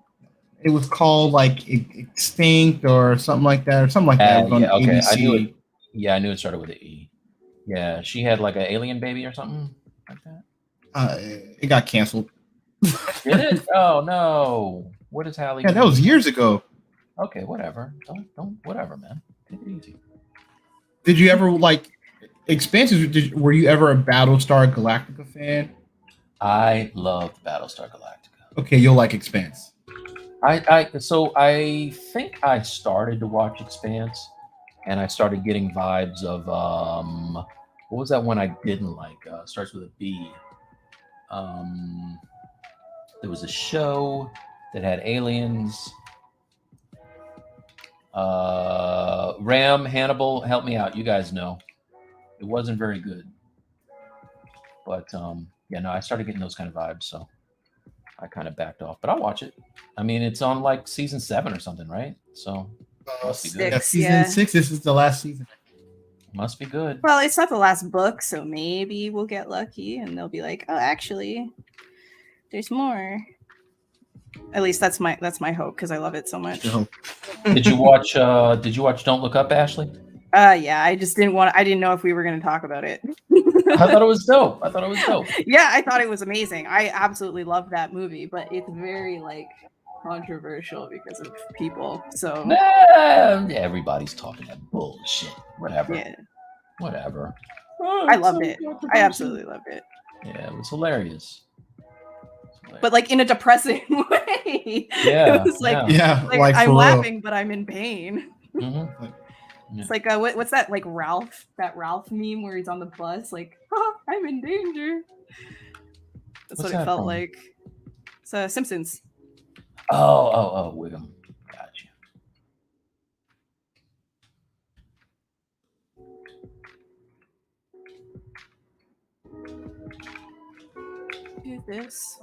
it was called Extinct or something like that. It was on okay. ABC. I knew it. Yeah, I knew it started with an E. Yeah, she had an alien baby or something like that. It got canceled. Did it? Oh no! What is Halle? Yeah, that was years ago. Okay, whatever. Don't whatever, man. Take it easy. Did you ever Expanses? Were you ever a Battlestar Galactica fan? I loved Battlestar Galactica. Okay, you'll like Expanse. So I think I started to watch Expanse, and I started getting vibes of what was that one I didn't like? Starts with a B. There was a show that had aliens. Hannibal, help me out. You guys know. It wasn't very good. But I started getting those kind of vibes, so I kind of backed off. But I'll watch it. I mean, it's on season 7 or something, right? So must be good. Season 6. This is the last season. Must be good. Well, it's not the last book, so maybe we'll get lucky and they'll be like, oh, actually, there's more. At least that's my hope because I love it so much. Did you watch Don't Look Up, Ashley? Yeah, I just didn't know if we were going to talk about it. I thought it was dope. Yeah, I thought it was amazing. I absolutely loved that movie, but it's very controversial because of people. So everybody's talking that bullshit. Whatever. Yeah. Whatever. I loved it. I absolutely loved it. Yeah, it was hilarious. but like in a depressing way. Yeah, It was like, like I'm for laughing, real. but I'm in pain. Mm-hmm. It's like what's that, like that Ralph meme where he's on the bus, like, I'm in danger. That's What's what it felt from? like. It's Simpsons. Oh, Wiggum. Gotcha. Do this.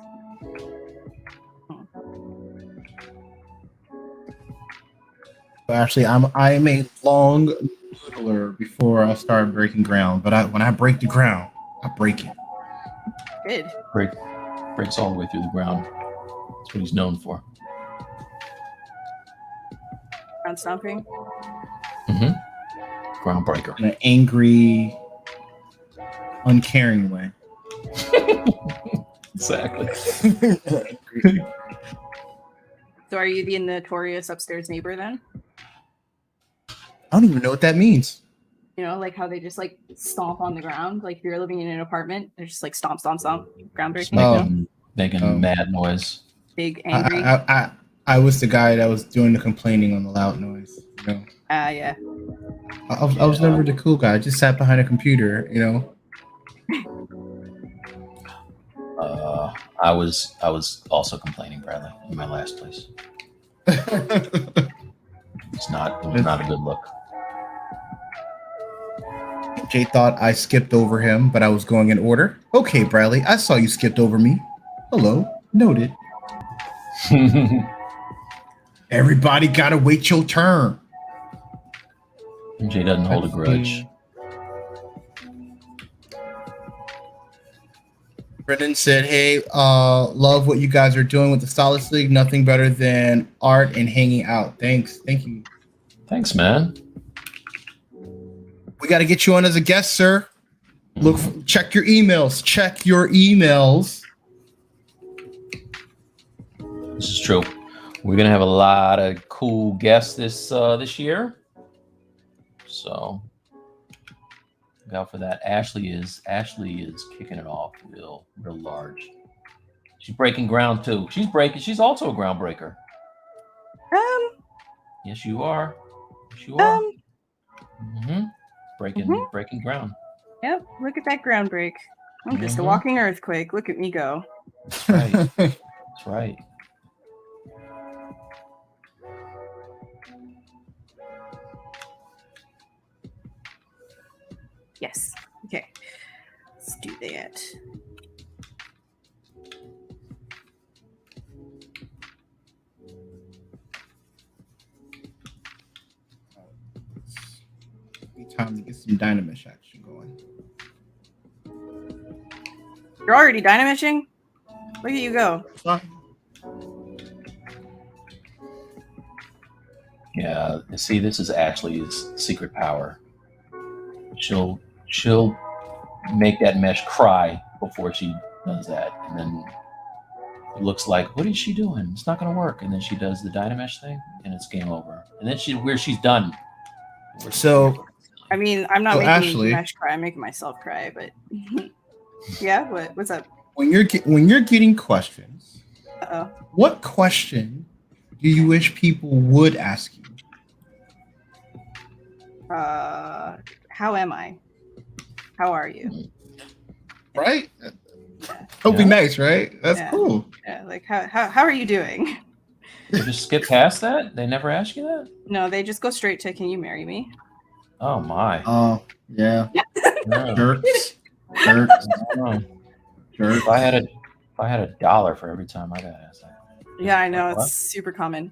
Actually, I'm a long noodler before I start breaking ground. But when I break the ground, I break it. Good. Breaks all the way through the ground. That's what he's known for. Ground stomping. Mm-hmm. Groundbreaker. In an angry, uncaring way. Exactly. So are you the notorious upstairs neighbor then? I don't even know what that means. You know, like how they just like stomp on the ground. Like if you're living in an apartment, they're just like stomp, stomp, stomp, groundbreaking. Making mad noise. Big angry. I was the guy that was doing the complaining on the loud noise. You know. Yeah. I was never the cool guy. I just sat behind a computer. You know. I was also complaining, Bradley, in my last place. It was not a good look. Jay thought I skipped over him, but I was going in order. Okay, Bradley, I saw you skipped over me. Hello, noted. Everybody gotta wait your turn. Jay doesn't hold a grudge. Brendan said, hey, love what you guys are doing with the Stylus League. Nothing better than art and hanging out. Thanks. Thank you. Thanks, man. We got to get you on as a guest, sir. Check your emails. Check your emails. This is true. We're gonna have a lot of cool guests this year. So look out for that. Ashley is kicking it off real large. She's breaking ground too. She's also a groundbreaker. Yes, you are. Yes, you are. Breaking ground. Yep. Look at that ground break. I'm just a walking earthquake. Look at me go. That's right. That's right. Yes. Okay. Let's do that. Time to get some Dynamish action going. You're already dynamishing? Look at you go. Yeah, see, this is Ashley's secret power. She'll make that mesh cry before she does that, and then it looks like, what is she doing? It's not going to work. And then she does the Dynamesh thing, and it's game over. And then she's done. So, I mean, I'm not making Ashley, mesh cry. I'm making myself cry. But yeah, what's up? When you're getting questions, what question do you wish people would ask you? How am I? How are you? Right? That'll be nice, right? That's cool. Yeah, like how are you doing? They just skip past that? They never ask you that? No, they just go straight to, can you marry me? Oh my. Oh, yeah. Jerks. Jerks. If I had $1 for every time I got asked that. Yeah, I know. It's super common.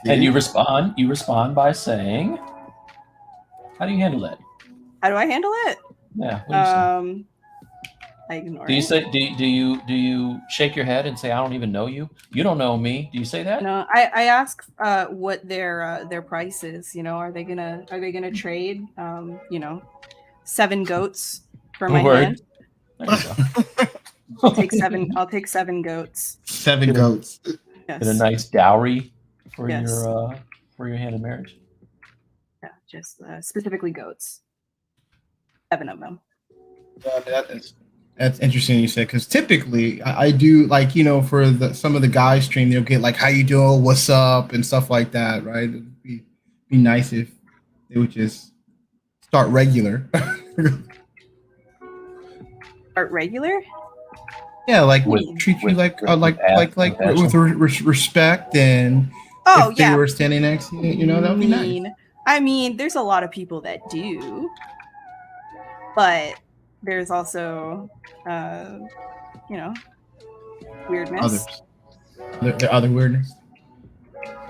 And you respond by saying, how do you handle that? How do I handle it? Yeah. What do you say? I ignore do you it. say do you shake your head and say, I don't even know you? You don't know me. Do you say that? No, I ask what their price is. You know, are they gonna trade 7 goats for my hand? I'll take 7 goats. 7 goats. Yes. Get a nice dowry for your hand in marriage. Yeah, just specifically goats. 7 of them. That's interesting you said, because typically I do like, for some of the guys stream, they'll get like, how you doing, what's up, and stuff like that, right? It'd be nice if they would just start regular. Start regular? Yeah, like treat you like with respect, and if they were standing next to you, that would be nice. I mean, there's a lot of people that do, but there's also, weirdness. There are other weirdness.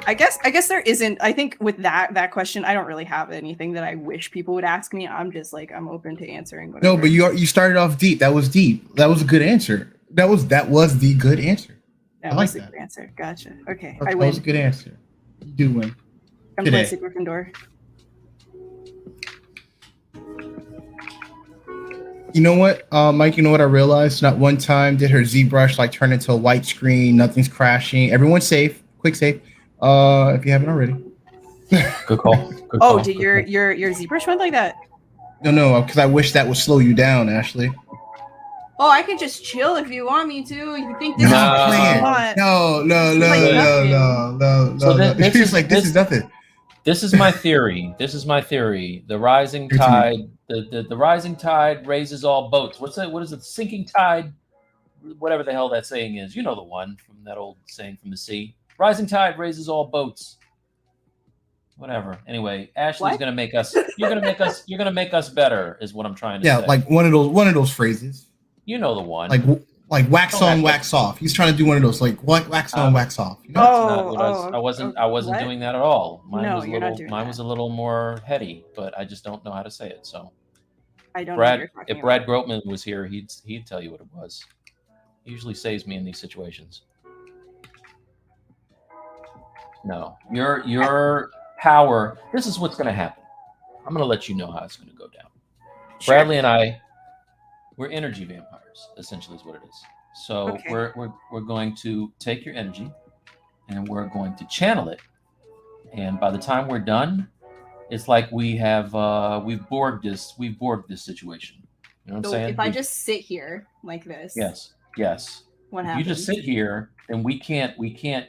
I guess there isn't. I think with that question, I don't really have anything that I wish people would ask me. I'm just like, I'm open to answering whatever. No, but you started off deep. That was deep. That was a good answer. That was the good answer. That was a good answer. Gotcha. Okay, I win. That was a good answer. You do win. I'm blessed Gryffindor. You know what, Mike? You know what I realized? Not one time did her ZBrush like turn into a white screen. Nothing's crashing. Everyone's safe. Quick save. If you haven't already. Good call. Good call. Did your ZBrush went like that? No, because I wish that would slow you down, Ashley. Oh, I can just chill if you want me to. You think this is fun? No. She's like, this is nothing. This is my theory. The rising tide, the rising tide raises all boats. What's that? What is it? Sinking tide, whatever the hell that saying is. You know the one from that old saying from the sea. Rising tide raises all boats. Whatever. Anyway, Ashley's gonna make us. You're gonna make us better. Is what I'm trying to say. Yeah, like one of those phrases. You know the one. Like wax on, wax off. He's trying to do one of those, like wax on, wax off. You know? I wasn't doing that at all. Mine was a little more heady, but I just don't know how to say it. So, I don't. If Brad Grotman was here, he'd tell you what it was. He usually saves me in these situations. No, your power. This is what's going to happen. I'm going to let you know how it's going to go down. Sure. Bradley and I, we're energy vampires. Essentially, is what it is. So we're going to take your energy, and we're going to channel it. And by the time we're done, it's like we've Borged this situation. You know what I'm saying? If I just sit here like this. Yes. What happens? If you just sit here, then we can't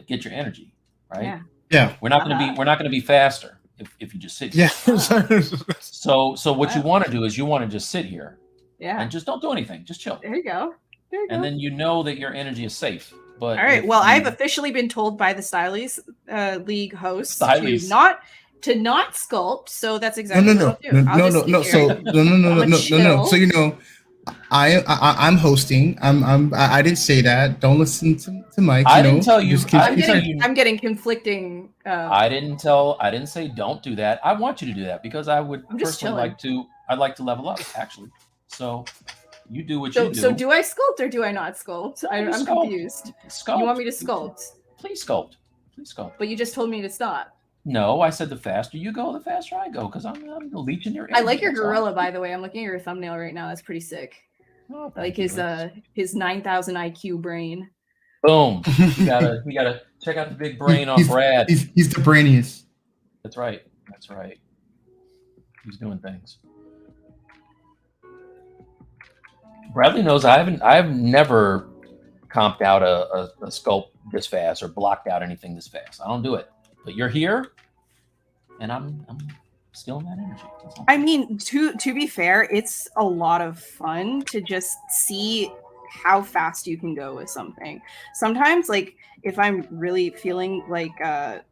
get your energy, right? Yeah. We're not gonna be faster if you just sit here. Yeah. So what you want to do is you want to just sit here. Yeah. And just don't do anything. Just chill. There you go. And then you know that your energy is safe. But all right. Well, I've officially been told by the Stylus League hosts to not sculpt. So that's exactly what I'll do. No. So I'm hosting. I didn't say that. Don't listen to Mike. I didn't tell you. I'm getting conflicting. I didn't say don't do that. I want you to do that because I would personally I'd like to level up actually. So you do what you do. So do I sculpt or do I not sculpt? I'm confused. Sculpt. You want me to sculpt? Please sculpt. But you just told me to stop. No, I said the faster you go, the faster I go because I'm leeching your energy. I like your gorilla, by the way. I'm looking at your thumbnail right now. That's pretty sick. Oh, like his 9,000 IQ brain. Boom. we gotta check out the big brain on Brad. He's the brainiest. That's right. He's doing things. Bradley knows I've never comped out a sculpt this fast or blocked out anything this fast. I don't do it. But you're here, and I'm still in that energy. I mean, to be fair, it's a lot of fun to just see how fast you can go with something. Sometimes, like if I'm really feeling like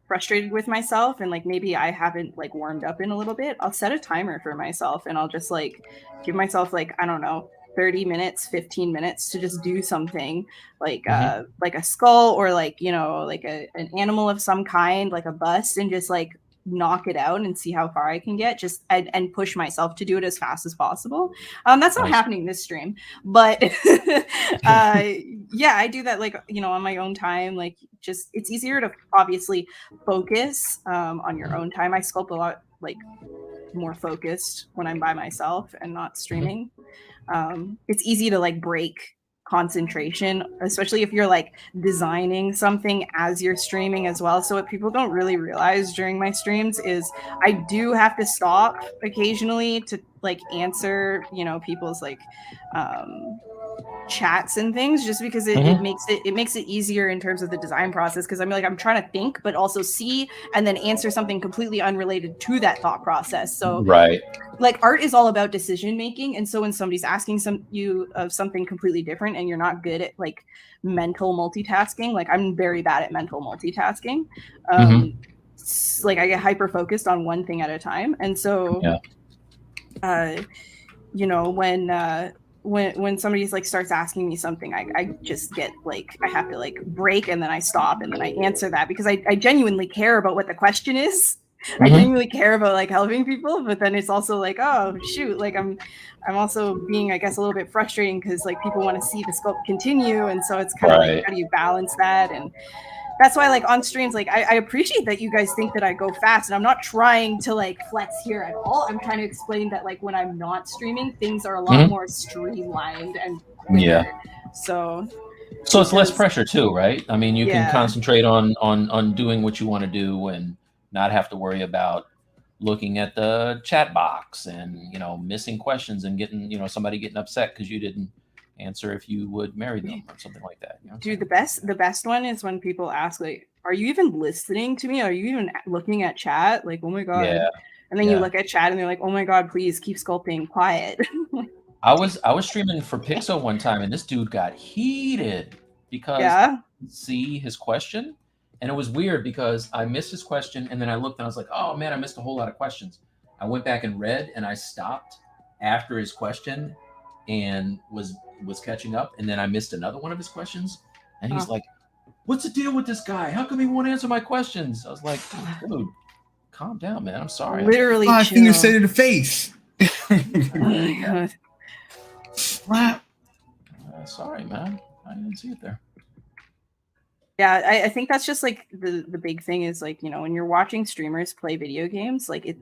frustrated with myself and like maybe I haven't like warmed up in a little bit, I'll set a timer for myself and I'll just like give myself like, I don't know, 30 minutes, 15 minutes to just do something like a skull or like, like an animal of some kind, like a bust, and just like knock it out and see how far I can get, just and push myself to do it as fast as possible. That's not happening this stream, but yeah, I do that like, on my own time. Like just, it's easier to obviously focus on your own time. I sculpt a lot like more focused when I'm by myself and not streaming. It's easy to like break concentration, especially if you're like designing something as you're streaming as well. So what people don't really realize during my streams is I do have to stop occasionally to like answer, you know, people's like chats and things, just because it makes it easier in terms of the design process, because I'm trying to think but also see and then answer something completely unrelated to that thought process. So right, like art is all about decision making, and so when somebody's asking you of something completely different and you're not good at like mental multitasking, like I'm very bad at mental multitasking, like I get hyper focused on one thing at a time. And so you know, when somebody's like starts asking me something, I just get like, I have to like break, and then I stop, and then I answer that, because I genuinely care about what the question is. I genuinely care about like helping people, but then it's also like, oh shoot, like I'm also being, I guess, a little bit frustrating, because like people want to see the sculpt continue, and so it's kind of like, how do you balance that? And that's why, like, on streams, like I appreciate that you guys think that I go fast, and I'm not trying to like flex here at all. I'm trying to explain that like when I'm not streaming, things are a lot more streamlined and quicker. So it's less pressure too, right? I mean, you can concentrate on doing what you want to do and not have to worry about looking at the chat box and, you know, missing questions and getting, you know, somebody getting upset because you didn't answer if you would marry them or something like that. You know? Dude, the best one is when people ask, like, are you even listening to me? Are you even looking at chat? Like, oh my God. Yeah. And then you look at chat and they're like, oh my God, please keep sculpting, quiet. I was streaming for Pixel one time, and this dude got heated because I didn't see his question. And it was weird because I missed his question, and then I looked and I was like, oh man, I missed a whole lot of questions. I went back and read, and I stopped after his question and was catching up, and then I missed another one of his questions, and he's like, what's the deal with this guy? How come he won't answer my questions? I was like, dude, calm down, man. I'm sorry. Literally, 5 fingers say to the face. Oh my God. Slap. Sorry, man. I didn't see it there. Yeah, I think that's just like the big thing is, like, you know, when you're watching streamers play video games, like it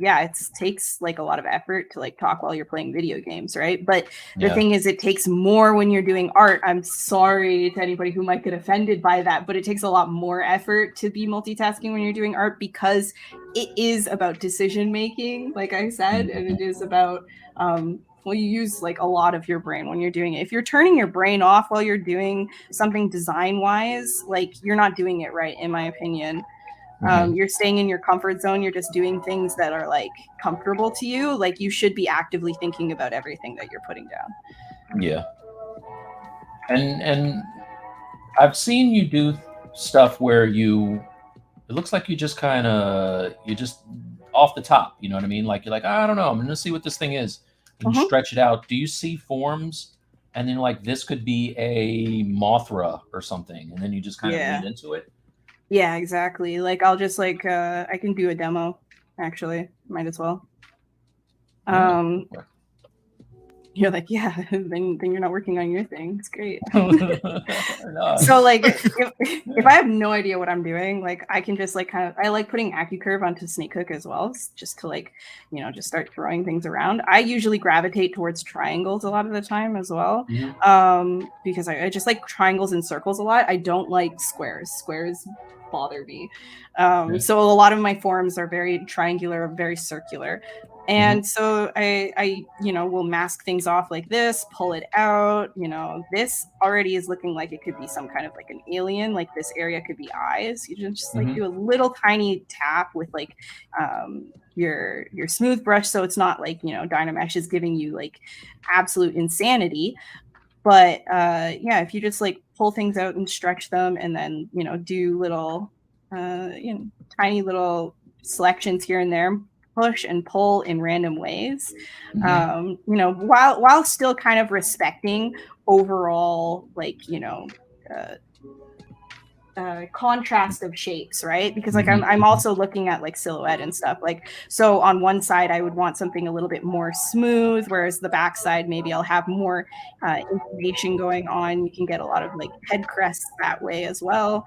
takes like a lot of effort to like talk while you're playing video games, right? But the thing is, it takes more when you're doing art. I'm sorry to anybody who might get offended by that, but it takes a lot more effort to be multitasking when you're doing art, because it is about decision making, like I said, and it is about well, you use like a lot of your brain when you're doing it. If you're turning your brain off while you're doing something design wise, like you're not doing it right, in my opinion. You're staying in your comfort zone. You're just doing things that are like comfortable to you. Like you should be actively thinking about everything that you're putting down. Yeah. And I've seen you do stuff where it looks like you just off the top, you know what I mean? Like you're like, I don't know, I'm going to see what this thing is. And you stretch it out. Do you see forms and then like this could be a Mothra or something, and then you just kind of lead into it? Yeah, exactly. Like I'll just like I can do a demo, actually. Might as well. You're like, yeah, then you're not working on your thing. It's great. So like if I have no idea what I'm doing, like I can just like I like putting AccuCurve onto Snakehook as well, just to like, you know, just start throwing things around. I usually gravitate towards triangles a lot of the time as well, because I just like triangles and circles a lot. I don't like squares. Squares bother me. So a lot of my forms are very triangular, very circular. And so I, you know, will mask things off like this, pull it out. You know, this already is looking like it could be some kind of like an alien. Like this area could be eyes. You just like do a little tiny tap with like your smooth brush, so it's not like, you know, Dynamesh is giving you like absolute insanity. But yeah, if you just like pull things out and stretch them, and then, you know, do little you know, tiny little selections here and there, push and pull in random ways, you know, while still kind of respecting overall, like, you know, contrast of shapes, right? Because like I'm also looking at like silhouette and stuff. Like, so on one side I would want something a little bit more smooth, whereas the back side maybe I'll have more information going on. You can get a lot of like head crests that way as well.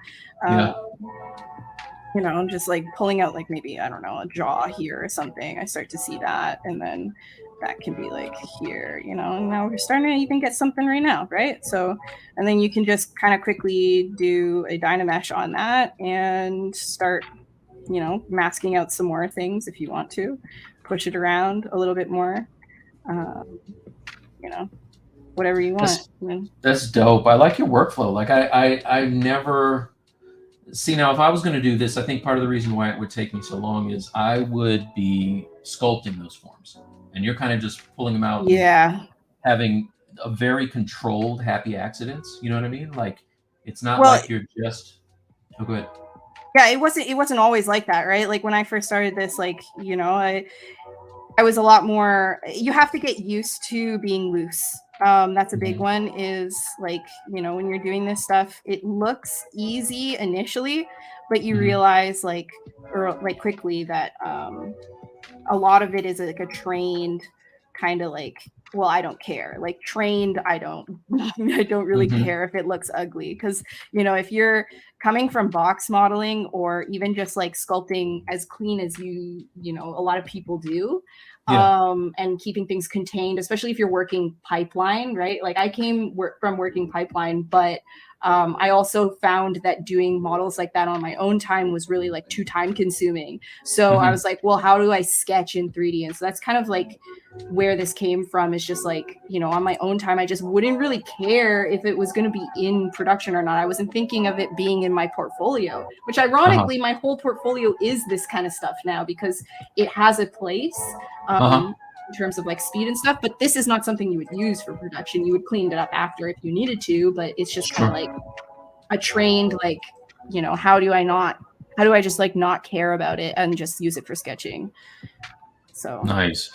You know, just like pulling out like maybe, I don't know, a jaw here or something. I start to see that, and then that can be like here, you know, and now we're starting to even get something right now, right? So, and then you can just kind of quickly do a Dynamesh on that and start, you know, masking out some more things if you want to. Push it around a little bit more. You know, whatever you want. That's dope. I like your workflow. Like I never see, now if I was going to do this, I think part of the reason why it would take me so long is I would be sculpting those forms, and you're kind of just pulling them out. Yeah. Having a very controlled happy accidents. You know what I mean? Like it's not like you're just. Oh, go ahead. Yeah, it wasn't always like that, right? Like when I first started this, like, you know, I was a lot more, you have to get used to being loose. That's a big one, is like, you know, when you're doing this stuff, it looks easy initially, but you realize like quickly that a lot of it is like a trained kind of like, well, I don't care. Like trained, I don't really care if it looks ugly. Because, you know, if you're coming from box modeling or even just like sculpting as clean as you know, a lot of people do, and keeping things contained, especially if you're working pipeline, right? Like I came from working pipeline, but I also found that doing models like that on my own time was really like too time consuming. So I was like, well, how do I sketch in 3D? And so that's kind of like where this came from, is just like, you know, on my own time, I just wouldn't really care if it was going to be in production or not. I wasn't thinking of it being in my portfolio, which ironically, my whole portfolio is this kind of stuff now because it has a place. In terms of like speed and stuff, but this is not something you would use for production. You would clean it up after if you needed to, but it's just kind of like a trained, like, you know, how do I just like not care about it and just use it for sketching? So nice.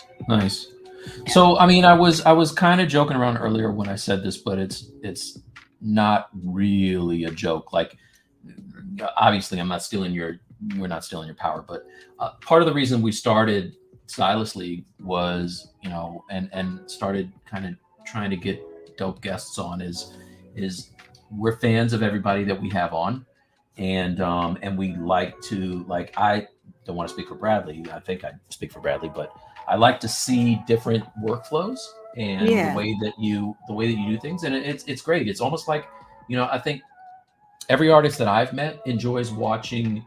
So I mean, I was kind of joking around earlier when I said this, but it's not really a joke. Like obviously I'm not stealing we're not stealing your power, but part of the reason we started Stylus League was, you know, and started kind of trying to get dope guests on is we're fans of everybody that we have on, and we like to, like, I don't want to speak for Bradley. I think I speak for Bradley, but I like to see different workflows and the way that you do things, and it's great. It's almost like, you know, I think every artist that I've met enjoys watching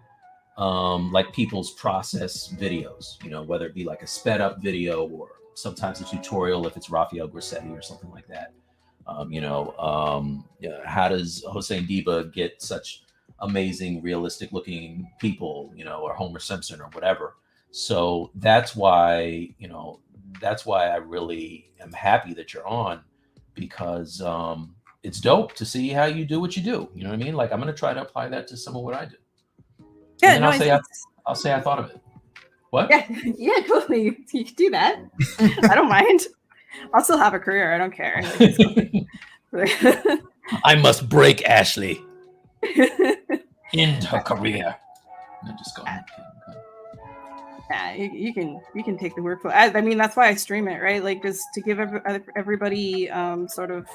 like people's process videos, you know, whether it be like a sped up video or sometimes a tutorial if it's Rafael Grassetti or something like that. How does Hossein Diba get such amazing, realistic looking people, you know, or Homer Simpson or whatever. So that's why I really am happy that you're on, because it's dope to see how you do what you do. You know what I mean? Like I'm going to try to apply that to some of what I do. Yeah, and then I'll say I thought of it. What? Yeah, totally. You can do that. I don't mind. I'll still have a career. I don't care. I must break Ashley. End her career. No, just go ahead. Yeah, you can take the workflow. I mean, that's why I stream it, right? Like just to give everybody sort of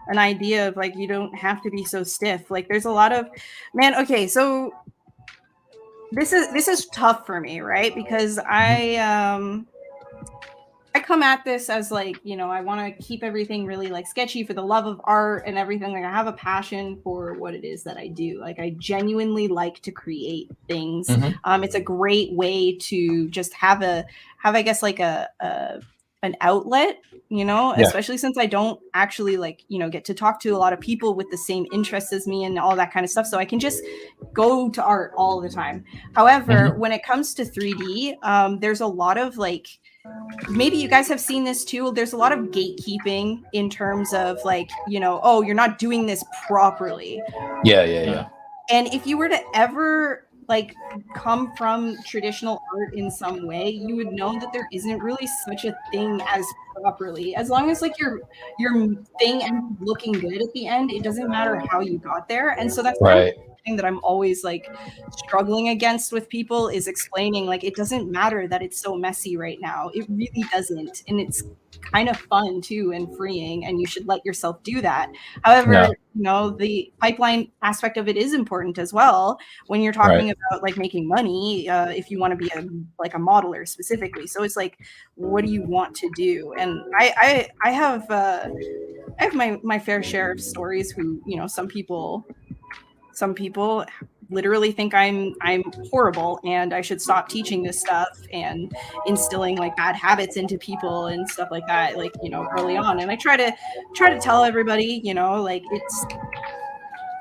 an idea of like, you don't have to be so stiff. Like there's a lot of, man. Okay, so this is tough for me, right? Because I come at this as like, you know, I want to keep everything really like sketchy for the love of art and everything. Like I have a passion for what it is that I do. Like I genuinely like to create things. It's a great way to just have I guess like an outlet, you know, especially since I don't actually like, you know, get to talk to a lot of people with the same interests as me and all that kind of stuff. So I can just go to art all the time. However, when it comes to 3D, there's a lot of like, maybe you guys have seen this too. There's a lot of gatekeeping in terms of like, you know, oh, you're not doing this properly. Yeah. And if you were to ever like come from traditional art in some way, you would know that there isn't really such a thing as properly. As long as like your thing ends up looking good at the end, it doesn't matter how you got there. And so that's right. Thing that I'm always like struggling against with people is explaining like it doesn't matter that it's so messy right now. It really doesn't, and it's kind of fun too and freeing, and you should let yourself do that. However, you know, the pipeline aspect of it is important as well when you're talking about like making money, if you want to be a modeler specifically. So it's like, what do you want to do? And I have my fair share of stories who, you know, some people literally think I'm horrible and I should stop teaching this stuff and instilling like bad habits into people and stuff like that, like, you know, early on. And I try to tell everybody, you know, like it's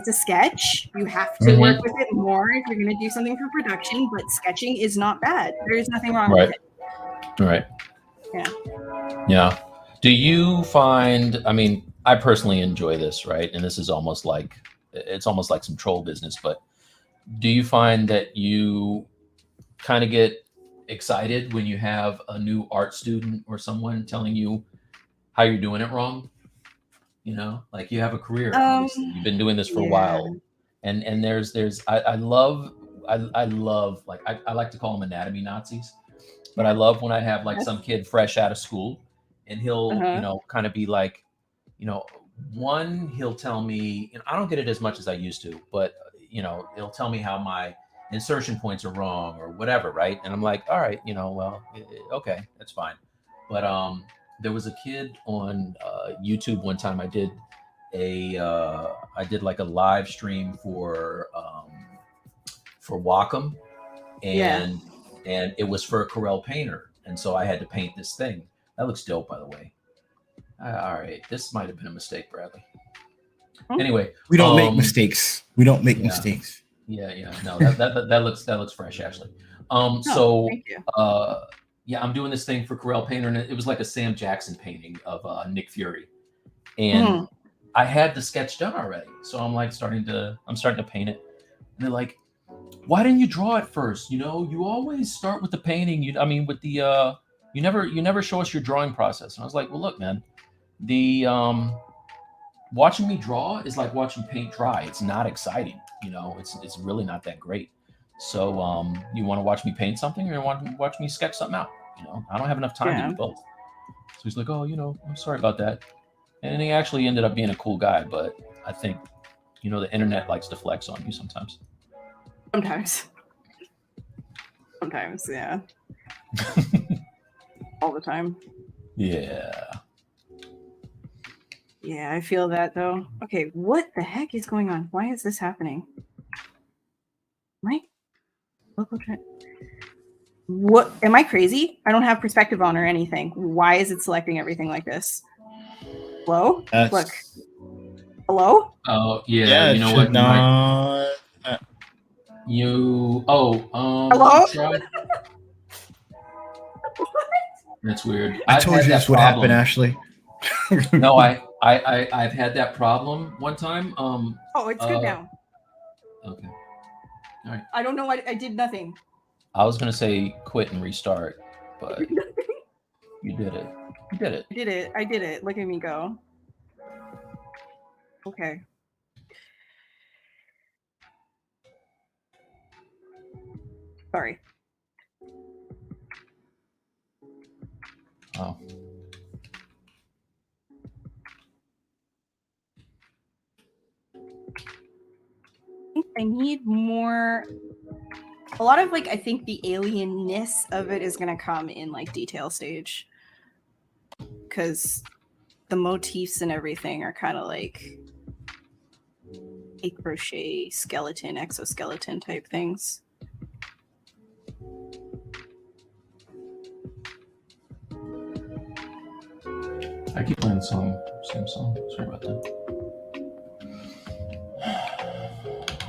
a sketch. You have to work with it more if you're going to do something for production, but sketching is not bad. There's nothing wrong with it. Right. Yeah. Yeah. Do you find, I mean, I personally enjoy this, right? And this is almost like, it's almost like some troll business, but do you find that you kind of get excited when you have a new art student or someone telling you how you're doing it wrong? You know, like you have a career, obviously. You've been doing this for a while. And I love, like, I like to call them anatomy Nazis, but I love when I have like some kid fresh out of school and he'll, you know, kind of be like, you know, he'll tell me, and I don't get it as much as I used to, but you know, he'll tell me how my insertion points are wrong or whatever, right? And I'm like, all right, you know, well, okay, that's fine. But there was a kid on YouTube one time. I did like a live stream for Wacom, and it was for a Corel painter, and so I had to paint this thing. That looks dope, by the way. All right, this might have been a mistake, Bradley. Anyway, we don't make mistakes. We don't make mistakes. Yeah. No, that looks fresh, actually. So thank you. Yeah, I'm doing this thing for Corel Painter, and it was like a Sam Jackson painting of Nick Fury, and I had the sketch done already. So I'm starting to paint it, and they're like, "Why didn't you draw it first? You know, you always start with the painting. You never show us your drawing process." And I was like, "Well, look, man, the watching me draw is like watching paint dry. It's not exciting. You know, it's really not that great. So you want to watch me paint something, or you want to watch me sketch something out? You know, I don't have enough time to do both." So he's like, "Oh, you know, I'm sorry about that." And he actually ended up being a cool guy, but I think, you know, the internet likes to flex on you sometimes. Sometimes, yeah. All the time. Yeah. Yeah, I feel that though. Okay, what the heck is going on? Why is this happening? Local trend. What, am I crazy? I don't have perspective on or anything. Why is it selecting everything like this? Hello? Look. Hello? Oh, yeah, you know what? Hello? That's weird. I told you this would happen, Ashley. No, I've had that problem one time. It's good now. Okay. All right. I don't know why I did nothing. I was gonna say quit and restart, but you did it. I did it. Look at me go. Okay. Sorry. Oh. I need more. A lot of I think the alienness of it is going to come in detail stage, because the motifs and everything are kind of like a crochet skeleton, exoskeleton type things. I keep playing the same song. Sorry about that.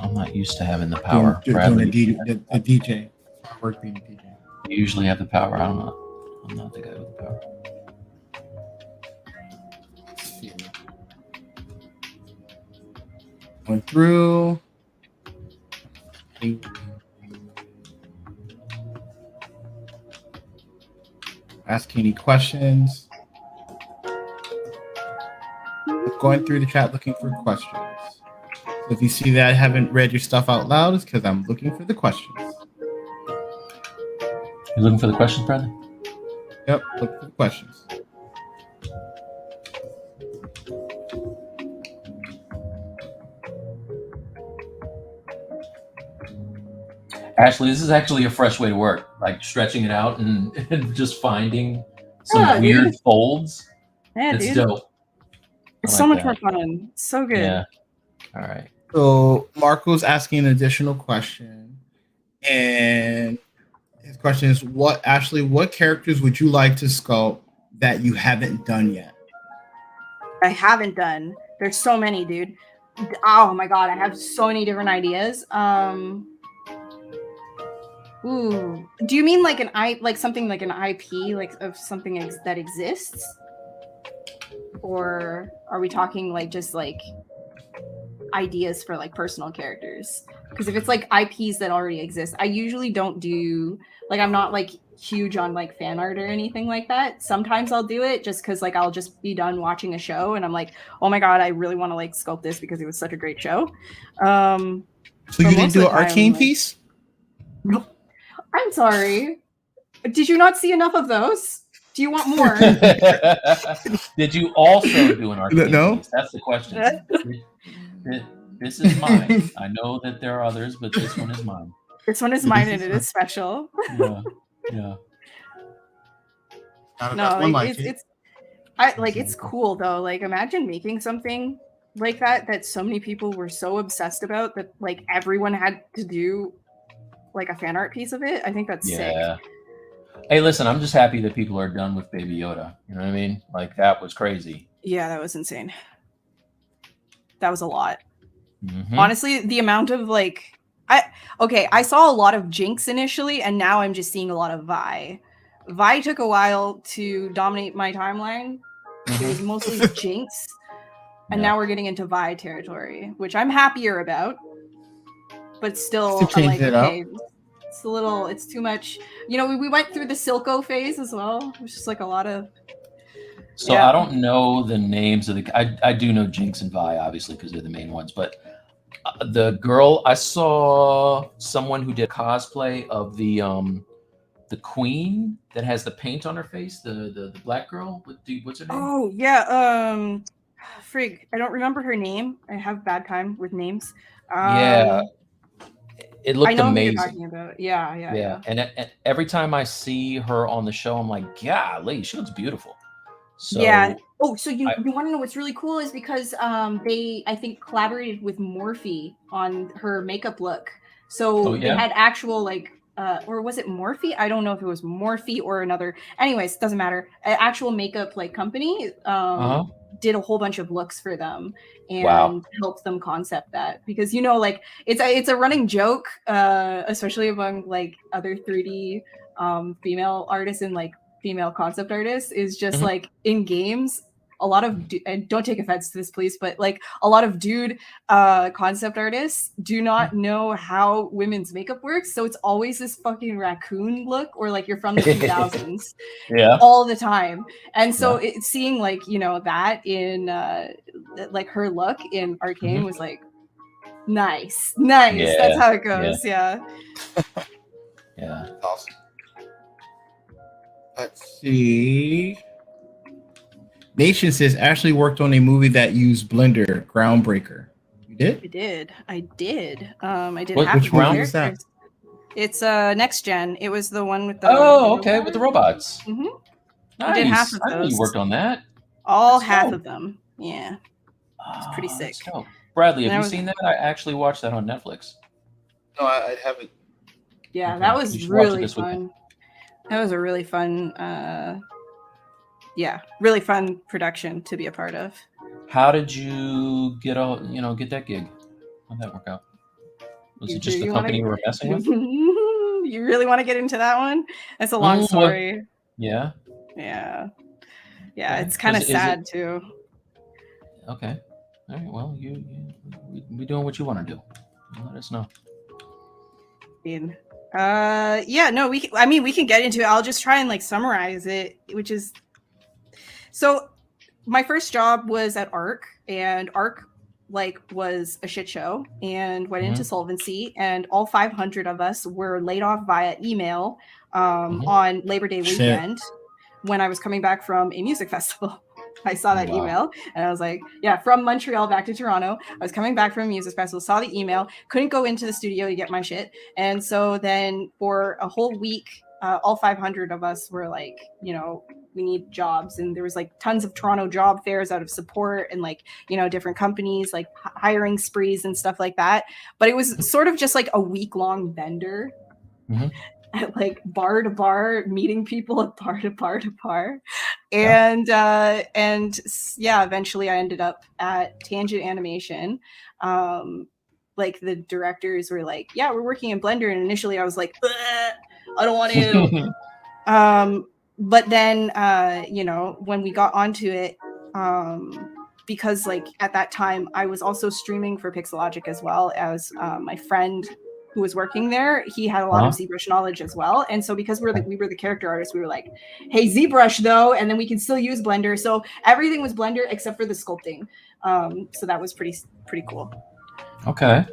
I'm not used to having the power. Doing a DJ. Work being a DJ. You usually have the power. I'm not the guy with the power. Going through. Asking any questions. Going through the chat looking for questions. So if you see that I haven't read your stuff out loud, it's because I'm looking for the questions. You looking for the questions, Bradley? Yep, looking for the questions. Ashley, this is actually a fresh way to work, like stretching it out and just finding some weird folds. Yeah, it's dope. It's so much more fun. So good. Yeah. All right. So Marco's asking an additional question, and his question is, what characters would you like to sculpt that you haven't done yet? I haven't done. There's so many, dude. Oh my god, I have so many different ideas. Ooh, do you mean like something like an IP, like of something that exists, or are we talking like just like ideas for like personal characters? Because if it's like IPs that already exist, I usually don't do like, I'm not like huge on like fan art or anything like that. Sometimes I'll do it just because like I'll just be done watching a show and I'm like, oh my god, I really want to like sculpt this because it was such a great show. So you didn't do an arcane piece? No. I'm sorry. Did you not see enough of those? Do you want more? Did you also do an arcane No. piece? That's the question. This is mine. I know that there are others, but this one is mine. This one is mine, and it is special. Yeah. No, like, it's cool though. Like, imagine making something like that so many people were so obsessed about that like everyone had to do like a fan art piece of it. I think that's sick. Hey, listen, I'm just happy that people are done with Baby Yoda. You know what I mean? Like, that was crazy. Yeah, that was insane. That was a lot. Mm-hmm. Honestly, the amount of like, I saw a lot of Jinx initially, and now I'm just seeing a lot of Vi. Vi took a while to dominate my timeline. It was mostly Jinx, and now we're getting into Vi territory, which I'm happier about. But still, I'm like, okay, it's too much. You know, we went through the Silco phase as well. It was just like a lot of. So I don't know the names of I do know Jinx and Vi, obviously, because they're the main ones. But the girl, I saw someone who did cosplay of the queen that has the paint on her face, the black girl. What's her name? Oh yeah, frig, I don't remember her name. I have bad time with names. Yeah. It looked amazing. Who you're talking about. Yeah. And every time I see her on the show, I'm like, golly, she looks beautiful. So, yeah. Oh, so you want to know what's really cool is because they, I think, collaborated with Morphe on her makeup look. So they had actual like, or was it Morphe? I don't know if it was Morphe or another. Anyways, doesn't matter. An actual makeup like company did a whole bunch of looks for them and helped them concept that, because you know, like it's a running joke, especially among like other 3D female artists and like female concept artists, is just like in games a lot of and don't take offense to this please, but like a lot of dude concept artists do not know how women's makeup works, so it's always this fucking raccoon look, or like you're from the 2000s all the time. And so seeing like, you know, that in like her look in Arcane was like nice. That's how it goes. Yeah. Awesome. Let's see. Nation says Ashley worked on a movie that used Blender, Groundbreaker. You did? I did. I did. Which round was that? It's Next Gen. It was the one with the with the robots. Mm-hmm. Nice. I did half of those. I know you worked on that. All half of them. Yeah. It's pretty sick. Bradley, have you seen that? I actually watched that on Netflix. No, I haven't. Yeah, that was really fun. That was a really fun really fun production to be a part of. How did you get that gig? How'd that work out? Was it just the company you were messing with? You really want to get into that one? That's a long story. Yeah. It's kind of sad too. Okay. All right. Well, you be doing what you want to do. Let us know. We can get into it. I'll just try and like summarize it, which is, so my first job was at ARC, and ARC like was a shit show and went into solvency, and all 500 of us were laid off via email on Labor Day weekend when I was coming back from a music festival. I saw that email and I was like, from Montreal back to Toronto. I was coming back from a music festival, saw the email, couldn't go into the studio to get my shit. And so then for a whole week, all 500 of us were like, you know, we need jobs. And there was like tons of Toronto job fairs out of support and like, you know, different companies like hiring sprees and stuff like that. But it was sort of just like a week-long vendor. At like bar to bar, meeting people at bar to bar to bar. And yeah, eventually I ended up at Tangent Animation. Like the directors were like, yeah, we're working in Blender. And initially I was like, I don't want to. But then, you know, when we got onto it, because like at that time I was also streaming for Pixelogic as well as my friend who was working there, he had a lot of ZBrush knowledge as well. And so because we were the character artists, we were like, hey, ZBrush though, and then we can still use Blender. So everything was Blender except for the sculpting. So that was pretty cool. Okay.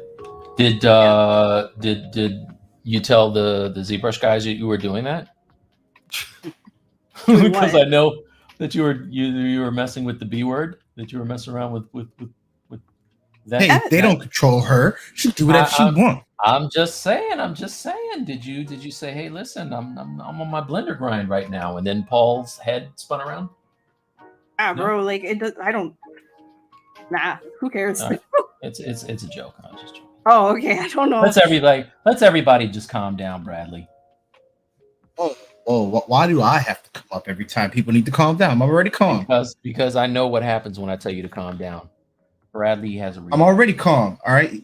Did you tell the ZBrush guys that you were doing that? Because I know that you were messing with the B word, that you were messing around with that. Hey, they don't control her. She do whatever she wants. I'm just saying. Did you say, hey, listen, I'm on my Blender grind right now, and then Paul's head spun around? Bro, like it does. I don't. Nah, who cares? It's a joke. I was just joking. Oh, okay. I don't know. Let's everybody just calm down, Bradley. Oh, why do I have to come up every time people need to calm down? I'm already calm. Because I know what happens when I tell you to calm down. Bradley has a reason. I'm already calm. All right.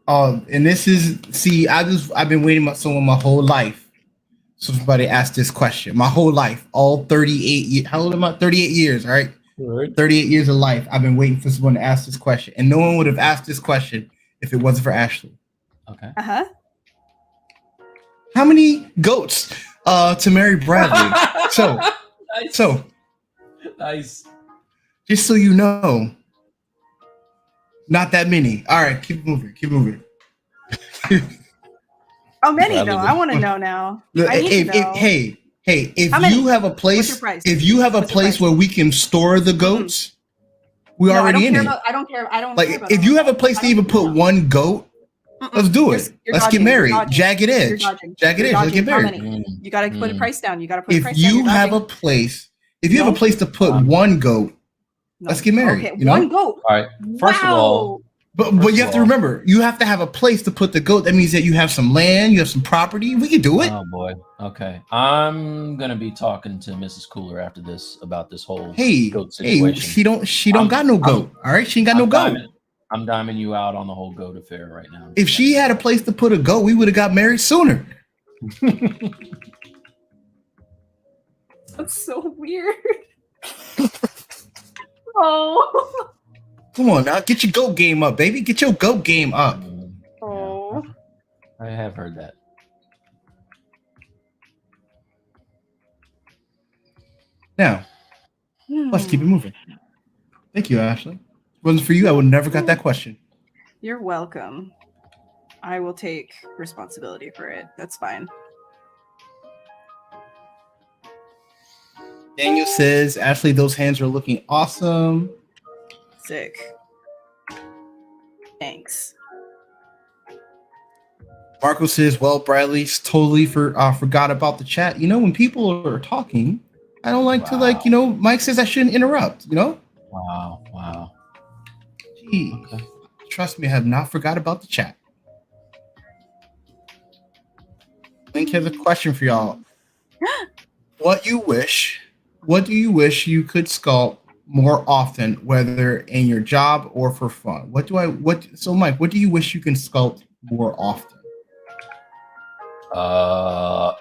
And this is I've been waiting on someone my whole life. So somebody asked this question. My whole life, all 38 years. How old am I? 38 years. All right. 38 years of life. I've been waiting for someone to ask this question, and no one would have asked this question if it wasn't for Ashley. Okay. How many goats to marry Bradley? Nice. Just so you know, not that many. All right, keep moving. How many though? I want to know now. Hey, if you have a place, where we can store the goats, we're already in it. I don't care. Like if you have a place to even put one goat, let's do it. Let's get married. Jagged Edge. Let's get married. You gotta put a price down. If you have a place to put one goat, let's get married. Okay, one goat. All right. First of all. But you have to remember, you have to have a place to put the goat. That means that you have some land, you have some property. We can do it. Oh boy. Okay. I'm gonna be talking to Mrs. Cooler after this about this whole goat situation. She don't got no goat. All right, she ain't got no goat. I'm diming you out on the whole goat affair right now. If she had a place to put a goat, we would have got married sooner. That's so weird. Oh. Come on now, get your goat game up, baby. Get your goat game up. Oh. I have heard that. Now, let's keep it moving. Thank you, Ashley. If it wasn't for you, I would have never got that question. You're welcome. I will take responsibility for it. That's fine. Daniel says, Ashley, those hands are looking awesome. Sick. Thanks. Marco says, well, Bradley's totally forgot about the chat. You know, when people are talking, I don't like to Mike says I shouldn't interrupt, Wow. Gee, okay. Trust me, I have not forgot about the chat. Link has a question for y'all. What do you wish you could sculpt more often, whether in your job or for fun? So Mike, what do you wish you can sculpt more often?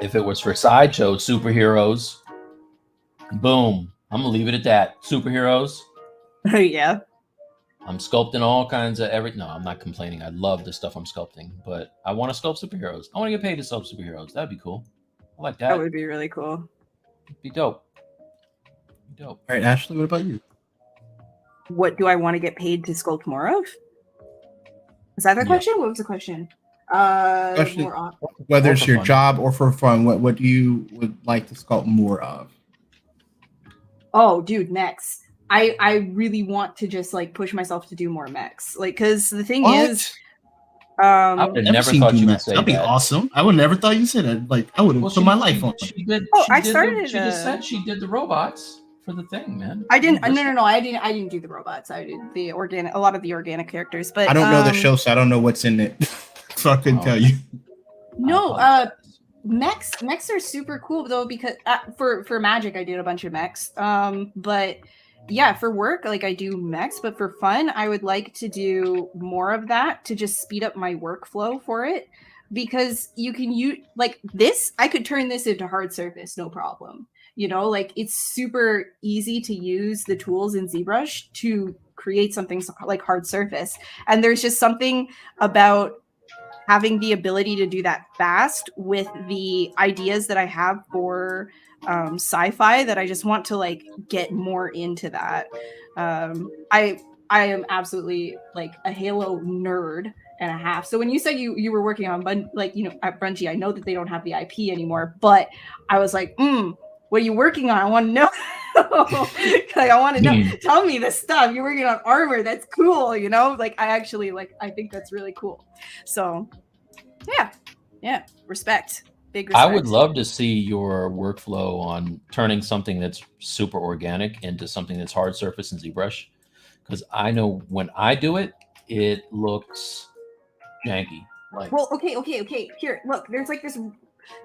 If it was for sideshow superheroes, boom. I'm gonna leave it at that. Superheroes. Yeah. I'm sculpting all kinds of No, I'm not complaining. I love the stuff I'm sculpting, but I want to sculpt superheroes. I want to get paid to sculpt superheroes. That'd be cool. I like that. That would be really cool. It'd be dope. All right, Ashley, what about you? What do I want to get paid to sculpt more of? Is that the question? What was the question? Whether it's your job or for fun, what do you would like to sculpt more of? Oh, dude, mechs. I really want to just like push myself to do more mechs. Like, because the thing is, I would have never thought you would say That'd be awesome. I would never thought you said that. Like, I would have put my life on. She did. I started. She just said she did the robots for the thing, man. I didn't. No. I didn't do the robots. I did the organic. A lot of the organic characters, but I don't know the show, so I don't know what's in it. So I couldn't tell you. No. Mechs are super cool though, because for Magic I did a bunch of mechs. But yeah, for work, like I do mechs, but for fun, I would like to do more of that to just speed up my workflow for it, because you can use like this. I could turn this into hard surface, no problem. You know, like it's super easy to use the tools in ZBrush to create something like hard surface. And there's just something about having the ability to do that fast with the ideas that I have for sci-fi that I just want to like get more into that. I am absolutely like a Halo nerd and a half. So when you said you were working on at Bungie, I know that they don't have the IP anymore, but I was like, what are you working on? I want to know. Like I want to know. Tell me this stuff. You're working on armor. That's cool. You know, like I think that's really cool. So yeah, respect. Big respect. I would love to see your workflow on turning something that's super organic into something that's hard surface in ZBrush, because I know when I do it, it looks janky. Like, well, okay. Here, look. There's like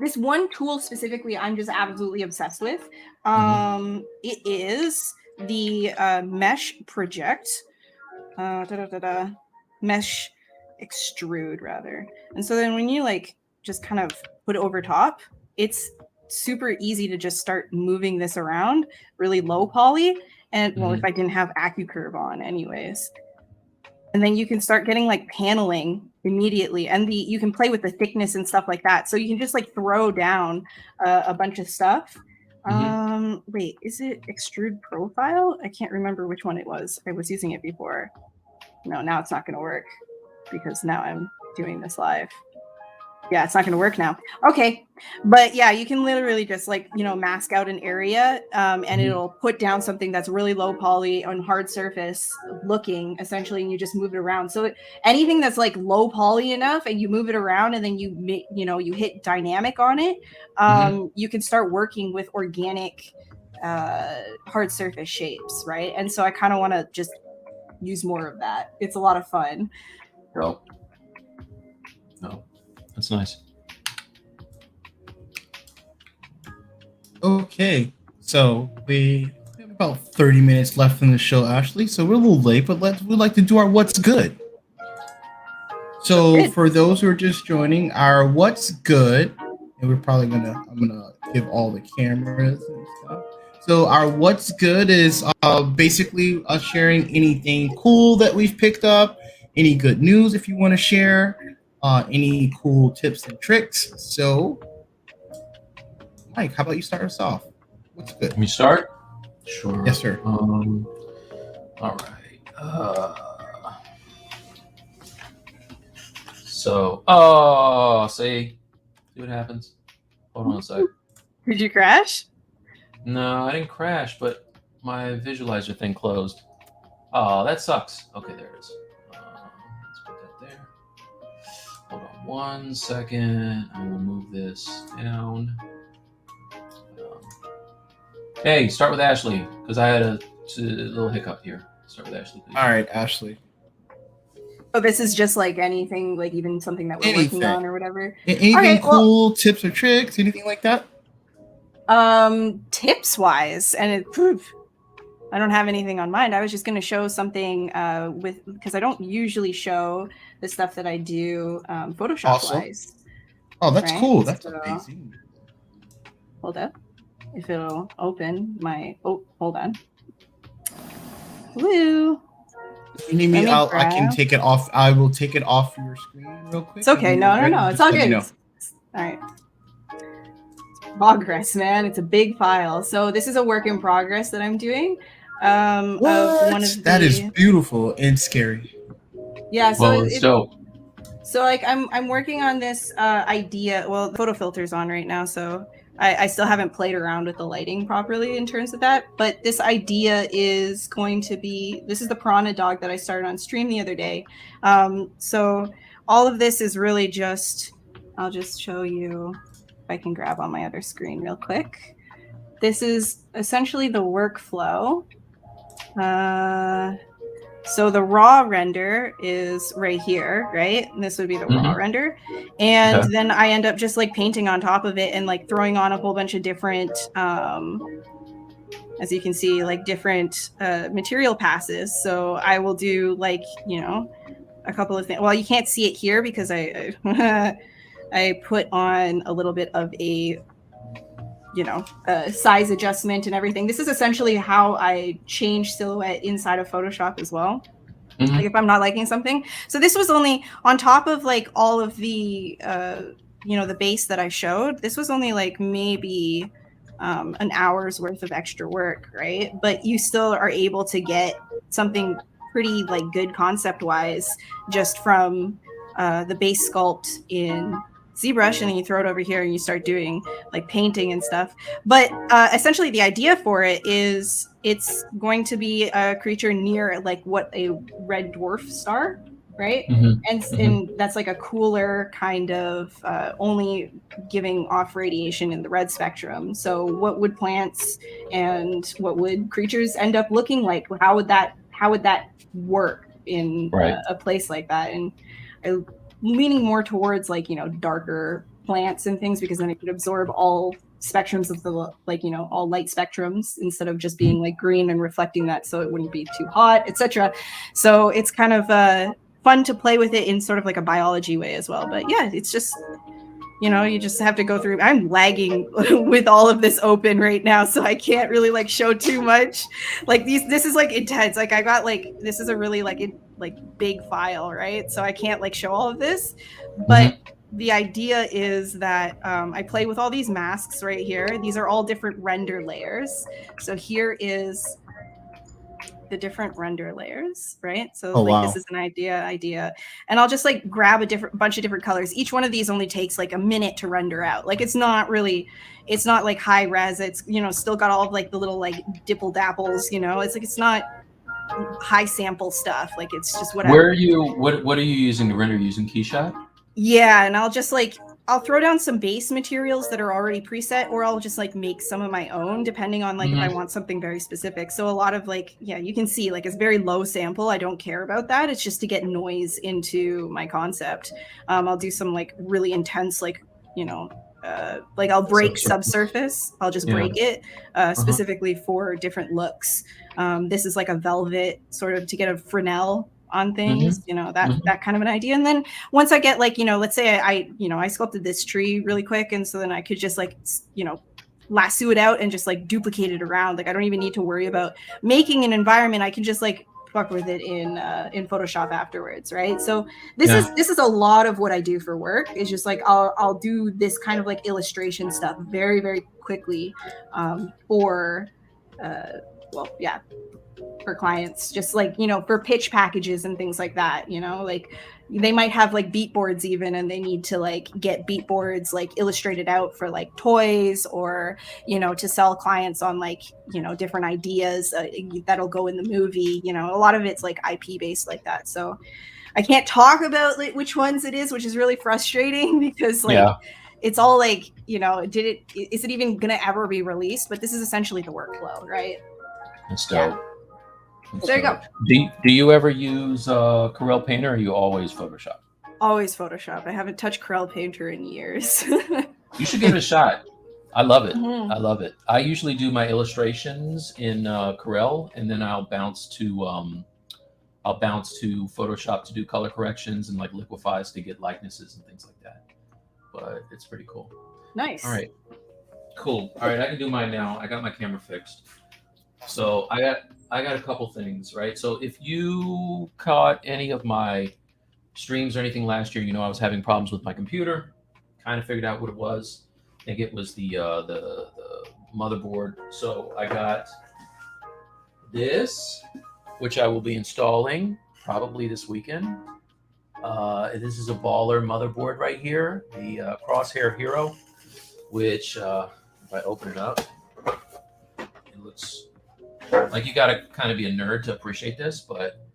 this one tool specifically I'm just absolutely obsessed with. It is the mesh project. Mesh extrude rather. And so then when you like just kind of put it over top, it's super easy to just start moving this around really low poly. And well, if I didn't have AccuCurve on anyways. And then you can start getting like paneling immediately, and you can play with the thickness and stuff like that. So you can just like throw down a bunch of stuff. Wait, is it extrude profile? I can't remember which one it was. I was using it before. No, now it's not going to work because now I'm doing this live. Yeah, it's not going to work now. Okay. But yeah, you can literally just like, mask out an area and it'll put down something that's really low poly on hard surface looking essentially, and you just move it around. So anything that's like low poly enough and you move it around and then you hit dynamic on it, you can start working with organic hard surface shapes, right? And so I kind of want to just use more of that. It's a lot of fun. No, that's nice. Okay, so we have about 30 minutes left in the show, Ashley. So we're a little late, but we'd like to do our What's Good. So for those who are just joining, our What's Good, and I'm gonna give all the cameras and stuff. So our What's Good is basically us sharing anything cool that we've picked up, any good news if you want to share, any cool tips and tricks. So, Mike, how about you start us off? What's good? Can we start? Sure. Yes, sir. All right. See what happens. Hold on a sec. Did you crash? No, I didn't crash, but my visualizer thing closed. Oh, that sucks. Okay, there it is. Let's put that there. Hold on 1 second. I will move this down. Hey, start with Ashley, because I had a little hiccup here. Start with Ashley, please. All right, Ashley. Oh, this is just like anything, like even something that we're working on or whatever. Anything cool, tips or tricks, anything like that? Tips wise, and I don't have anything on mind. I was just going to show something because I don't usually show the stuff that I do Photoshop wise. Oh, that's cool. That's amazing. Hold up. If it'll open my, hold on. Woo. If you need me, I can take it off. I will take it off your screen real quick. It's okay. No. It's all good. All right. Progress, man. It's a big file. So this is a work in progress that I'm doing. That is beautiful and scary. Yeah. So So like I'm working on this idea. Well, the photo filter's on right now, so I still haven't played around with the lighting properly in terms of that. But this idea is going to be, this is the piranha dog that I started on stream the other day. So all of this is really just, I'll just show you if I can grab on my other screen real quick. This is essentially the workflow. So the raw render is right here, right? And this would be the raw render. And then I end up just like painting on top of it and like throwing on a whole bunch of different, as you can see, like different material passes. So I will do like, you know, a couple of things. Well, you can't see it here because I I put on a little bit of a, you know, size adjustment and everything. This is essentially how I change silhouette inside of Photoshop as well. Like if I'm not liking something. So this was only on top of like all of the, you know, the base that I showed. This was only like maybe an hour's worth of extra work, right? But you still are able to get something pretty like good concept wise just from the base sculpt in ZBrush, and then you throw it over here and you start doing like painting and stuff. But essentially the idea for it is it's going to be a creature near like what a red dwarf star, right? And that's like a cooler kind of only giving off radiation in the red spectrum. So what would plants and what would creatures end up looking like? How would that work in a place like that? And leaning more towards like, you know, darker plants and things, because then it could absorb all spectrums of the, like, you know, all light spectrums instead of just being like green and reflecting that, so it wouldn't be too hot, etc. So it's kind of fun to play with it in sort of like a biology way as well. But yeah, it's just, you know, you just have to go through. I'm lagging with all of this open right now, so I can't really like show too much. Like this is like intense. Like I got like, this is a really like big file, right? So I can't like show all of this, but the idea is that I play with all these masks right here. These are all different render layers. So here is the different render layers, right? So this is an idea, and I'll just like grab a bunch of different colors. Each one of these only takes like a minute to render out. Like it's not like high res. It's, you know, still got all of like the little like dipple dapples, you know. It's like, it's not high sample stuff. Like it's just whatever. Where are you? What are you using to render? Using Keyshot? Yeah, and I'll just like, I'll throw down some base materials that are already preset, or I'll just like make some of my own depending on like if I want something very specific. So a lot of like, yeah, you can see like it's very low sample. I don't care about that. It's just to get noise into my concept. I'll do some like really intense, like, you know, like I'll break subsurface. I'll just break it specifically for different looks. This is like a velvet sort of to get a Fresnel on things, you know, that kind of an idea. And then once I get like, you know, let's say I sculpted this tree really quick, and so then I could just like, you know, lasso it out and just like duplicate it around. Like I don't even need to worry about making an environment. I can just like fuck with it in Photoshop afterwards, right? So this is a lot of what I do for work. Is just like I'll do this kind of like illustration stuff very, very quickly for for clients, just like, you know, for pitch packages and things like that. You know, like they might have like beat boards even, and they need to like get beat boards like illustrated out for like toys, or, you know, to sell clients on like, you know, different ideas that'll go in the movie. You know, a lot of it's like IP based like that. So I can't talk about like which ones it is, which is really frustrating because like it's all like, you know, is it even gonna ever be released? But this is essentially the workflow, right? That's dope. There you go. Do you ever use Corel Painter, or are you always Photoshop? Always Photoshop. I haven't touched Corel Painter in years. You should give it a shot. I love it. I love it. I usually do my illustrations in Corel, and then I'll bounce to Photoshop to do color corrections and like liquefies to get likenesses and things like that. But it's pretty cool. Nice. All right. Cool. All right, I can do mine now. I got my camera fixed. So I got a couple things, right? So if you caught any of my streams or anything last year, you know I was having problems with my computer. Kind of figured out what it was. I think it was the motherboard. So I got this, which I will be installing probably this weekend. This is a baller motherboard right here, the Crosshair Hero, which if I open it up, it looks like you got to kind of be a nerd to appreciate this, but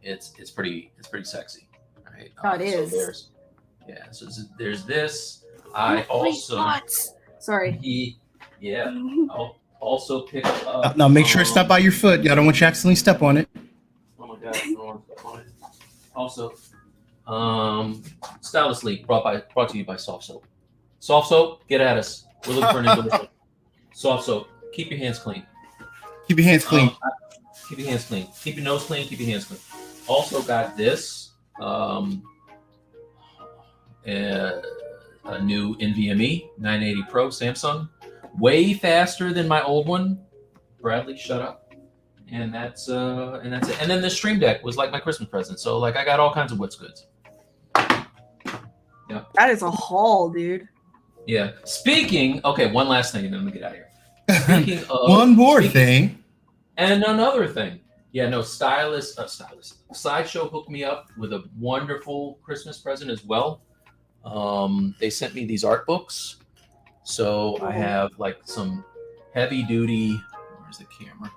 it's pretty sexy. All right? Oh, it is. So there's this. I also sorry. I'll also pick up. Now make sure it's not by your foot. I don't want you to accidentally step on it. Oh my god, I don't want to step on it. Also, Stylus League brought to you by Soft Soap. Soft Soap, get at us. We're looking for an endorsement. Soft Soap, keep your hands clean. Keep your hands clean. Keep your hands clean. Keep your nose clean. Keep your hands clean. Also got this, a new NVMe 980 Pro Samsung, way faster than my old one. Bradley, shut up. And that's it. And then the Stream Deck was like my Christmas present. So like I got all kinds of what's goods. Yeah. That is a haul, dude. Yeah. Okay, one last thing, and then I'm gonna get out of here. Speaking of one more thing. And another thing. Yeah, no, Stylus. Sideshow hooked me up with a wonderful Christmas present as well. They sent me these art books. So I have like some heavy duty, where's the camera?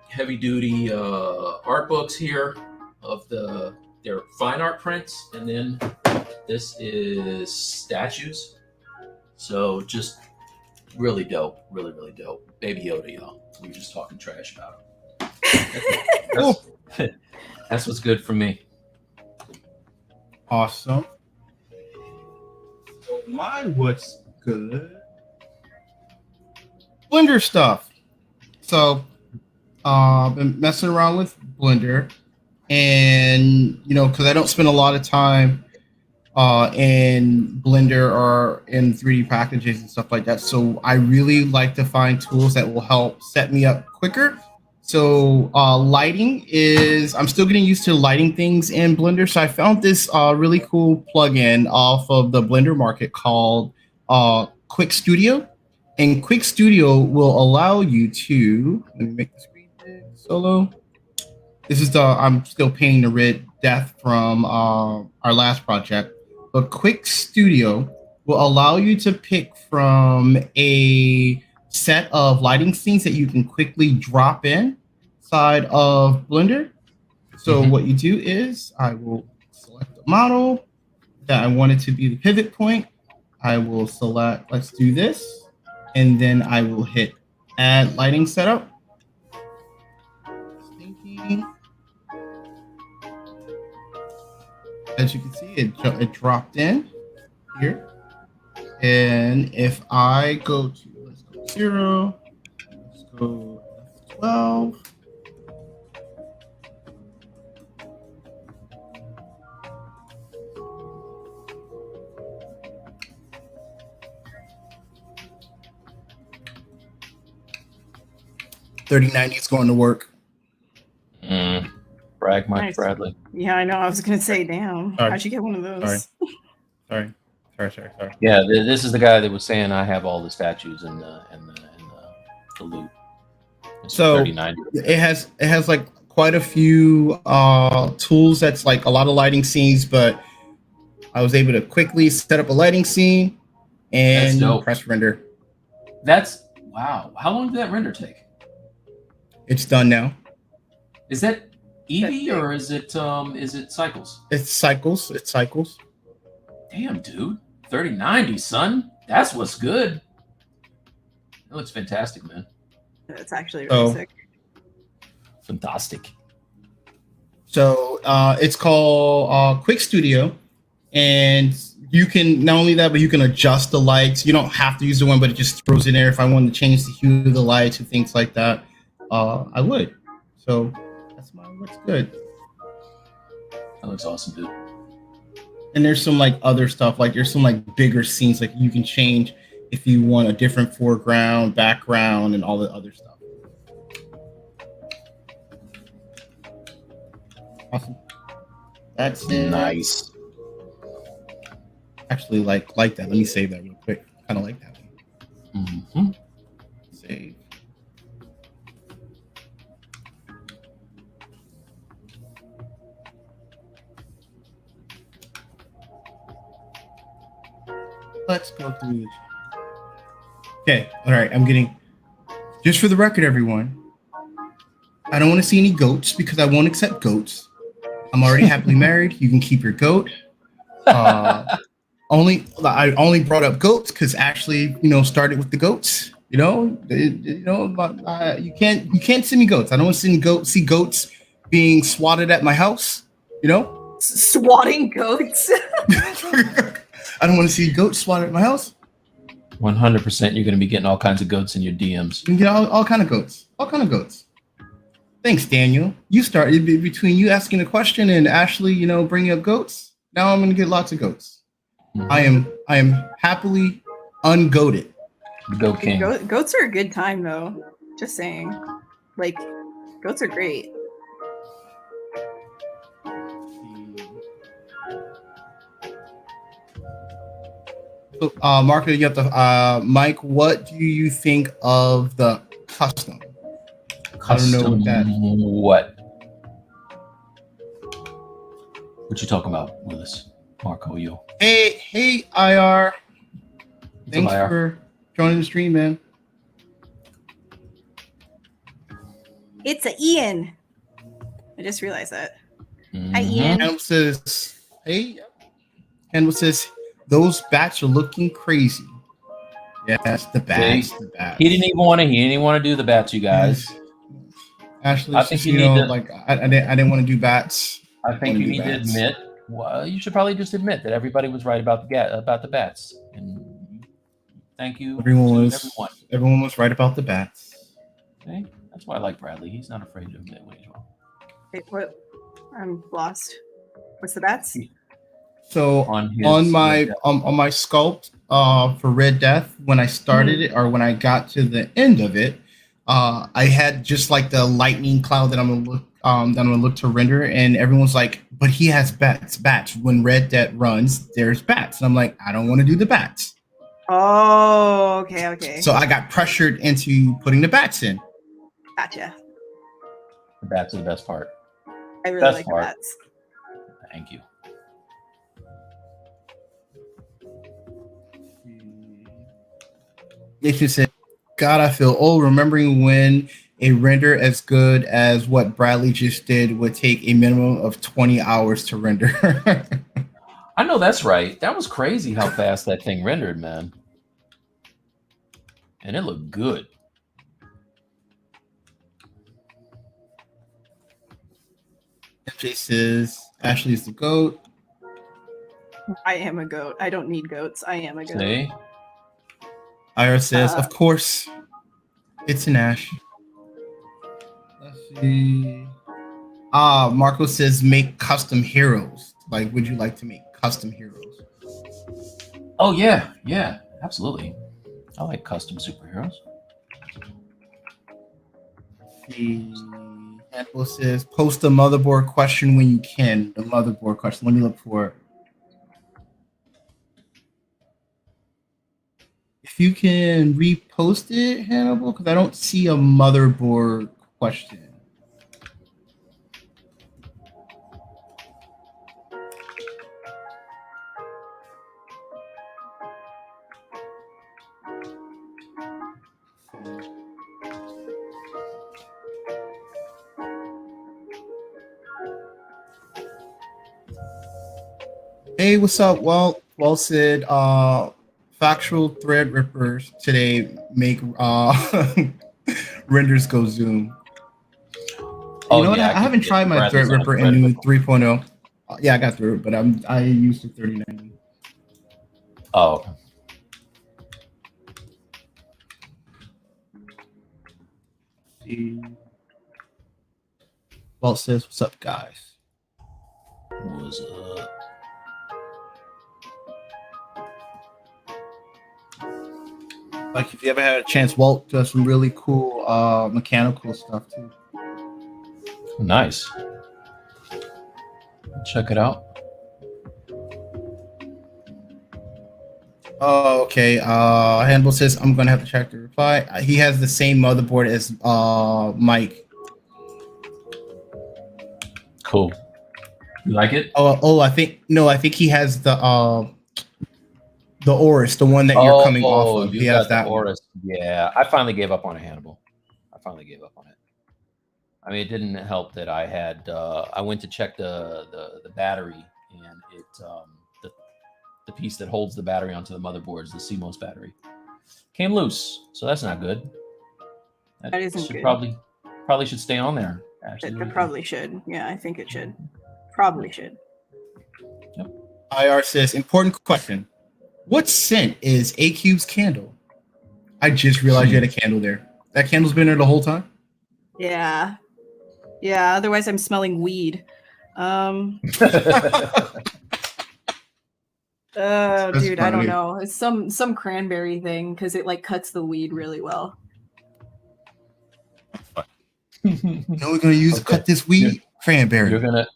Heavy duty art books here of their fine art prints. And then this is statues. So just really dope, really, really dope. Baby Yoda, y'all. We were just talking trash about him. That's what's good for me. Awesome. What's good? Blender stuff. So, been messing around with Blender, and because I don't spend a lot of time in Blender or in 3D packages and stuff like that. So I really like to find tools that will help set me up quicker. So lighting I'm still getting used to lighting things in Blender. So I found this really cool plugin off of the Blender market called Quick Studio. And Quick Studio will allow you to, let me make the screen big, solo. This is I'm still painting the red death from our last project. But Quick Studio will allow you to pick from a set of lighting scenes that you can quickly drop in side of Blender. So what you do is I will select the model that I want it to be the pivot point. I will select, let's do this. And then I will hit add lighting setup. Thinking. As you can see, it dropped in here. And if I go to, let's go 0, let's go F12. $30.90 is going to work. Brag, Mike Nice. Bradley. Yeah, I know. I was gonna say, damn. Sorry. How'd you get one of those? Sorry. Yeah, this is the guy that was saying I have all the statues in the loot. It's So $30.90. it has like quite a few tools that's like a lot of lighting scenes, but I was able to quickly set up a lighting scene and press render. That's wow. How long did that render take? It's done now. Is that Eevee or is it cycles? It's cycles. Damn, dude. 3090, son. That's what's good. It looks fantastic, man. That's actually really sick. Fantastic. So it's called Quick Studio, and you can not only that, but you can adjust the lights. You don't have to use the one, but it just throws in there. If I wanted to change the hue of the lights and things like that, I would. So that's what's good. That looks awesome, dude. And there's some like other stuff, like there's some like bigger scenes, like you can change if you want a different foreground, background, and all the other stuff. Awesome. That's nice. Actually, like that. Let me save that real quick. Kind of like that one. Mm-hmm. Save. Let's go through this. Okay, all right. I'm getting, just for the record, everyone, I don't want to see any goats because I won't accept goats. I'm already happily married. You can keep your goat. I only brought up goats because Ashley, started with the goats. You can't send me goats. I don't want to see goats being swatted at my house. Swatting goats. I don't want to see goats swatted at my house. 100%. You're going to be getting all kinds of goats in your DMs. You can get all kind of goats. All kind of goats. Thanks, Daniel. You started between you asking a question and Ashley, bringing up goats. Now I'm going to get lots of goats. Mm-hmm. I am happily ungoated. Goat king. Goats are a good time, though. Just saying. Like, goats are great. So, Marco, you have to. Mike, what do you think of the custom? I don't know what that. What you talking about, Willis? Marco, yo. Hey, IR. Thanks for joining the stream, man. It's a Ian. I just realized that. Mm-hmm. Hi, Ian. Campbell says, hey. Campbell says, those bats are looking crazy. Yes, the bats. The bats. He didn't even want to do the bats, you guys. Yes. Ashley, I think I didn't want to do bats. I think you need to admit. Well, you should probably just admit that everybody was right about the bats. And thank you. Everyone was right about the bats. Okay, that's why I like Bradley. He's not afraid to admit when he's wrong. Wait, what? I'm lost. What's the bats? So on my sculpt for Red Death, when I started it or when I got to the end of it, I had just like the lightning cloud that I'm gonna look to render, and everyone's like, "But he has bats. When Red Death runs, there's bats." And I'm like, "I don't want to do the bats." Oh, okay. So I got pressured into putting the bats in. Gotcha. The bats are the best part. I really like the bats. Thank you. Nathan said, God, I feel old remembering when a render as good as what Bradley just did would take a minimum of 20 hours to render. I know that's right. That was crazy how fast that thing rendered, man. And it looked good. FJ says, Ashley's the goat. I am a goat. I don't need goats. I am a goat. See? Ira says, of course, it's an Ash. Let's see. Marco says, make custom heroes. Like, would you like to make custom heroes? Oh, yeah, absolutely. I like custom superheroes. Handful says, post the motherboard question when you can. The motherboard question. Let me look for it. If you can repost it, Hannibal, because I don't see a motherboard question. Hey, what's up? Well said. Factual thread rippers today make renders go zoom. You know what? I haven't tried my thread ripper in new 3.0. Yeah, I got through it, but I used the 3090. Oh. Well says, what's up, guys? What's up? Like, if you ever had a chance, Walt does some really cool mechanical stuff too. Nice. Check it out. Oh, okay. Hannibal says, I'm going to have to check the reply. He has the same motherboard as Mike. Cool. You like it? I think he has the Oris, the one that you're coming off of. He has that Oris. Yeah, I finally gave up on a Hannibal. I finally gave up on it. I mean, it didn't help that I had I went to check the battery, and it the piece that holds the battery onto the motherboard is the CMOS battery came loose, so that's not good. That isn't should good. Probably should stay on there. Actually, It probably should. Yeah, I think it should. Probably should. Yep. IR says, important question. What scent is A-Cube's candle? I just realized you had a candle there. That candle's been there the whole time? Yeah. Yeah, otherwise I'm smelling weed. Dude, I don't know. It's some cranberry thing because it like cuts the weed really well. You know we're gonna use to cut this weed? Cranberry. You're gonna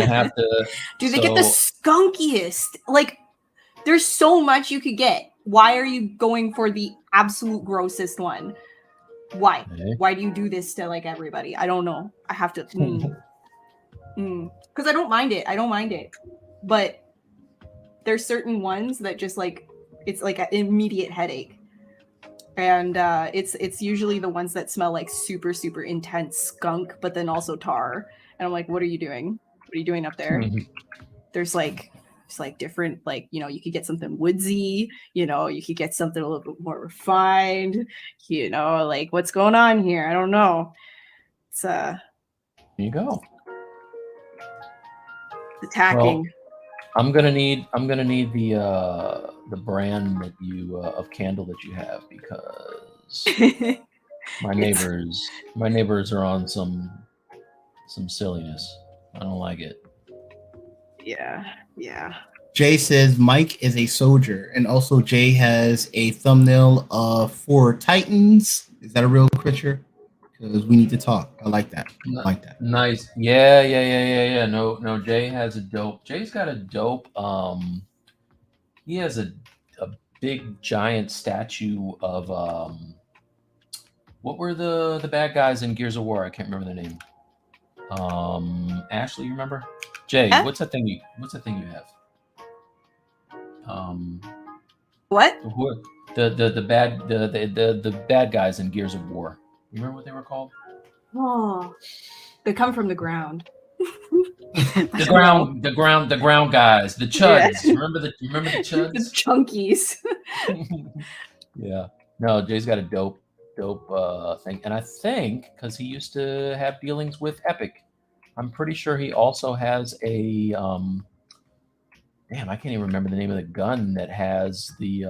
have to. Dude, they get the skunkiest. Like, there's so much you could get. Why are you going for the absolute grossest one? Why? Okay. Why do you do this to like everybody? I don't know. I have to. Because I don't mind it. I don't mind it. But there's certain ones that just like it's like an immediate headache. And it's usually the ones that smell like super, super intense skunk, but then also tar. And I'm like, what are you doing? What are you doing up there? There's like, it's like different, like, you know, you could get something woodsy, you know, you could get something a little bit more refined, you know, like what's going on here? I don't know. It's There you go. the tacking. Well, I'm gonna need the brand that you of candle that you have, because my neighbors are on some silliness. I don't like it. Yeah. Jay says Mike is a soldier, and also Jay has a thumbnail of 4 Titans. Is that a real picture? Because we need to talk. I like that. I like that. Nice. Yeah. No, Jay has a dope. Jay's got a dope. He has a big giant statue of what were the bad guys in Gears of War? I can't remember their name. Ashley, you remember? Jay, what's that thing you have? What? The bad guys in Gears of War. You remember what they were called? Oh, they come from the ground. The ground guys, the chuds. Yeah. Remember the chuds? The chunkies. Yeah. No, Jay's got a dope thing, and I think because he used to have dealings with Epic, I'm pretty sure he also has a damn, I can't even remember the name of the gun that has the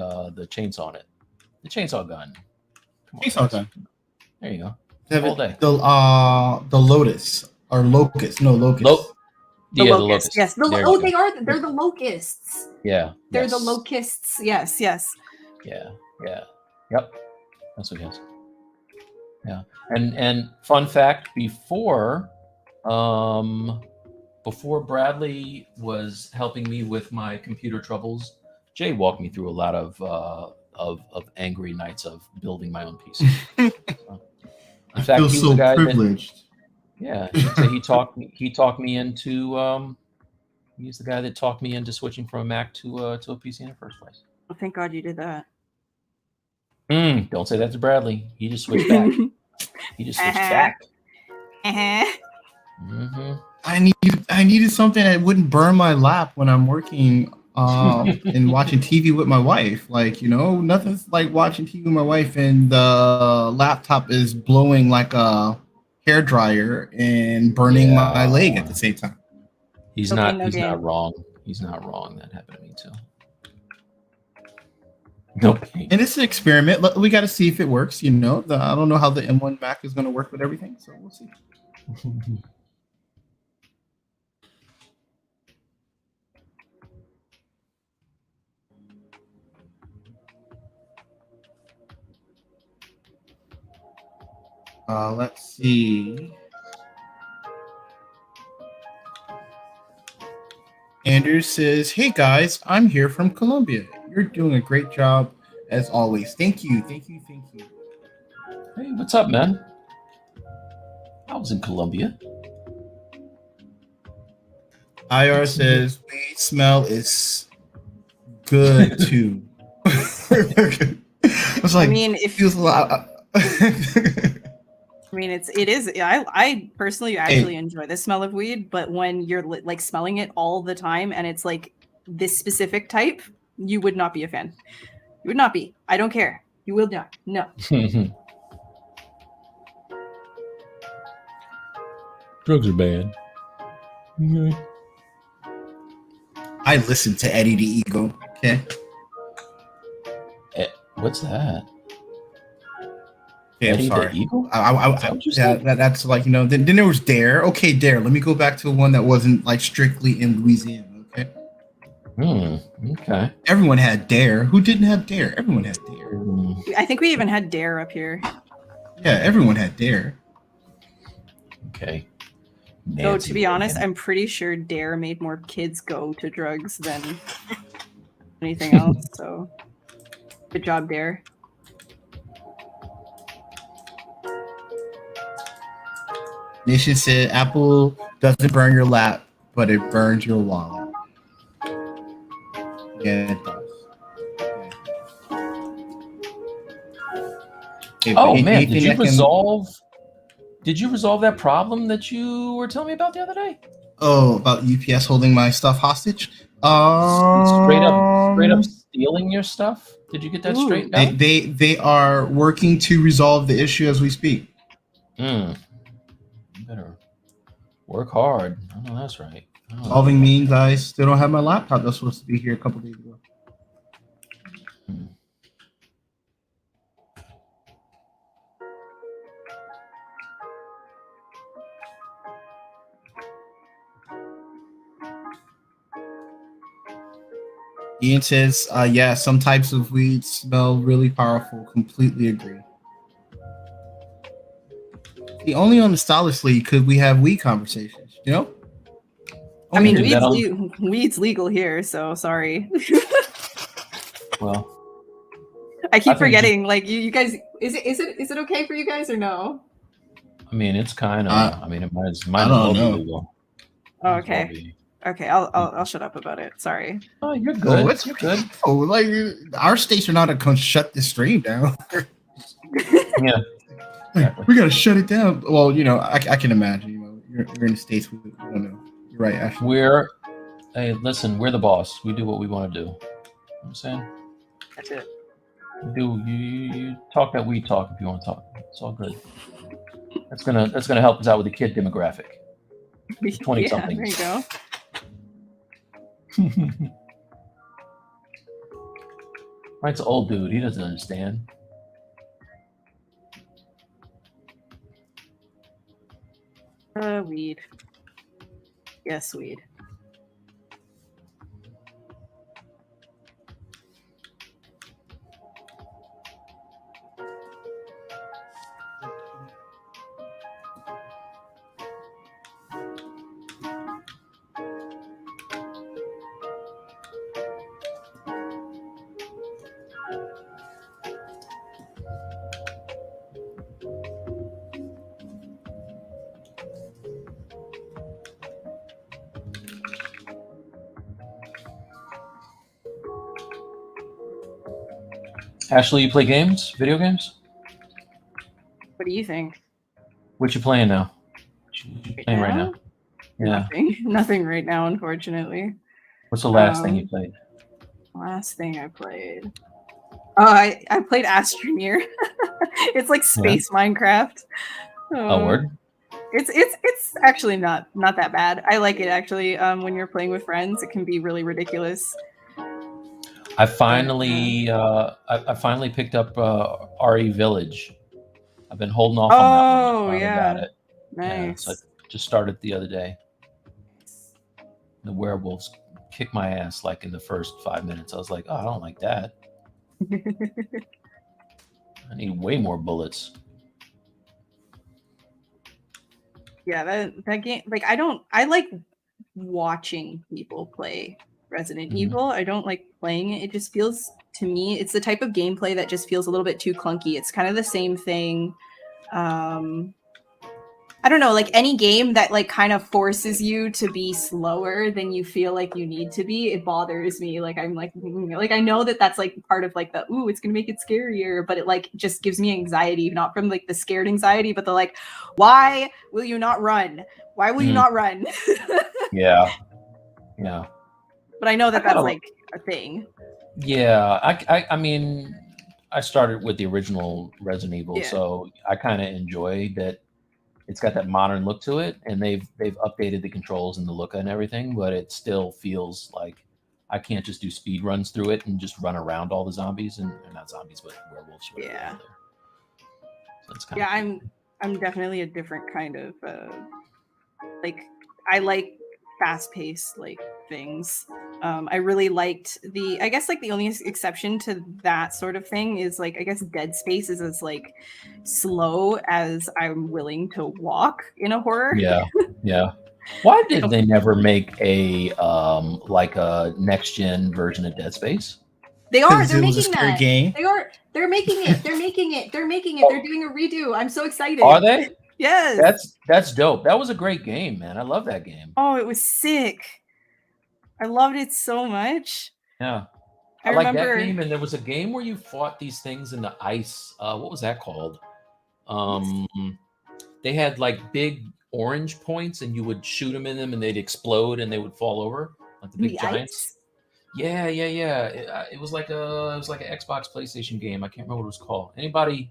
chainsaw on it. The chainsaw gun. Chainsaw gun. There you go. All day. The Lotus or Locust. No, Locust. The Locust. Yes. They're the Locusts. Yeah. They're the Locusts. Yes. Yeah. Yep. That's what he has. Yeah. And fun fact, before Bradley was helping me with my computer troubles, Jay walked me through a lot of angry nights of building my own PC. In fact, I feel so privileged. He talked me into he's the guy that talked me into switching from a Mac to a PC in the first place. Well, thank God you did that. Don't say that to Bradley. He just switched back. back. Mm-hmm. I needed something that wouldn't burn my lap when I'm working and watching TV with my wife. Like, you know, nothing's like watching TV with my wife and the laptop is blowing like a hair dryer and burning my leg at the same time. He's not wrong. He's not wrong. That happened to me too. Nope. And it's an experiment. We got to see if it works. You know, I don't know how the M1 Mac is going to work with everything, so we'll see. Let's see. Andrew says, "Hey guys, I'm here from Colombia. You're doing a great job as always. Thank you. Hey, what's up, man? I was in Colombia." IR says, "Weed smell is good too." I was like, I mean, if feels a lot. mean, it is. I personally actually enjoy the smell of weed, but when you're like smelling it all the time and it's like this specific type, you would not be a fan. You would not be. I don't care. You will not. No. Drugs are bad. I listen to Eddie the Eagle. Okay. What's that? Okay, I'm Eddie sorry. the Eagle? That's like, you know. Then there was Dare. Okay, Dare. Let me go back to one that wasn't like strictly in Louisiana. Okay. Okay. Everyone had Dare. Who didn't have Dare? Everyone had Dare. I think we even had Dare up here. Yeah, everyone had Dare. Okay. So to be honest, I'm pretty sure Dare made more kids go to drugs than anything else. So good job, Dare. Nation said Apple doesn't burn your lap, but it burns your wallet. Yeah, it does. Okay. Oh man, did you resolve that problem that you were telling me about the other day? Oh, about UPS holding my stuff hostage? Straight up stealing your stuff? Did you get that straightened out? They are working to resolve the issue as we speak. You better work hard. Oh, that's right. Solving means I still don't have my laptop that's supposed to be here a couple days ago. Ian says, yeah, some types of weed smell really powerful. Completely agree. See, only on the Stylus League could we have weed conversations, you know? I mean, weed's legal here, so sorry. Well, I keep forgetting. Like you guys, is it okay for you guys or no? I mean, it's kind of. I mean, it might as well be legal. Oh, okay. Okay, I'll shut up about it. Sorry. Oh, you're good. Oh, you're good. Oh, like our states are not gonna shut this stream down. Yeah. Exactly. We gotta shut it down. Well, you know, I can imagine. You know, you're in the states. We don't know. You're right, Ashley. Hey, listen, we're the boss. We do what we want to do. You know what I'm saying? That's it. You talk that we talk if you want to talk. It's all good. That's gonna help us out with the kid demographic. 20 something. There you go. Mike's an old dude. He doesn't understand. Weed. Yes, weed. Ashley, you play games? Video games? What do you think? What you playing now? What you playing right now? Yeah. Nothing right now, unfortunately. What's the last thing you played? Last thing I played. Oh, I played Astroneer. It's like space Minecraft. Oh, word. It's actually not that bad. I like it actually. When you're playing with friends, it can be really ridiculous. I finally picked up RE Village. I've been holding off on that one. Oh, yeah. Got it. Nice. Yeah, so I just started the other day. The werewolves kicked my ass like in the first 5 minutes. I was like, oh, I don't like that. I need way more bullets. Yeah, that game, like I like watching people play Resident Evil. I don't like playing it. It just feels, to me, it's the type of gameplay that just feels a little bit too clunky. It's kind of the same thing I don't know, like any game that like kind of forces you to be slower than you feel like you need to be, it bothers me. Like I'm like I know that that's like part of like the ooh, it's gonna make it scarier, but it like just gives me anxiety, not from like the scared anxiety, but the like, why will you not run? Why will you not run? Yeah. But I know that that's like a thing. Yeah, I mean, I started with the original Resident Evil, so I kind of enjoy that. It's got that modern look to it, and they've updated the controls and the look and everything, but it still feels like I can't just do speed runs through it and just run around all the zombies and not zombies, but werewolves. Yeah. So it's kind of I'm definitely a different kind of like I like fast-paced like things. I really liked I guess like the only exception to that sort of thing is like I guess Dead Space is as like slow as I'm willing to walk in a horror. Yeah. Why did they never make a like a next gen version of Dead Space? They're making that game. They're making it. They're doing a redo. I'm so excited. Are they? Yes. That's dope. That was a great game, man. I love that game. Oh, it was sick. I loved it so much. Yeah. I like that game, and there was a game where you fought these things in the ice. What was that called? They had like big orange points, and you would shoot them in them, and they'd explode, and they would fall over like the big giants. Yeah. It was like an Xbox PlayStation game. I can't remember what it was called. Anybody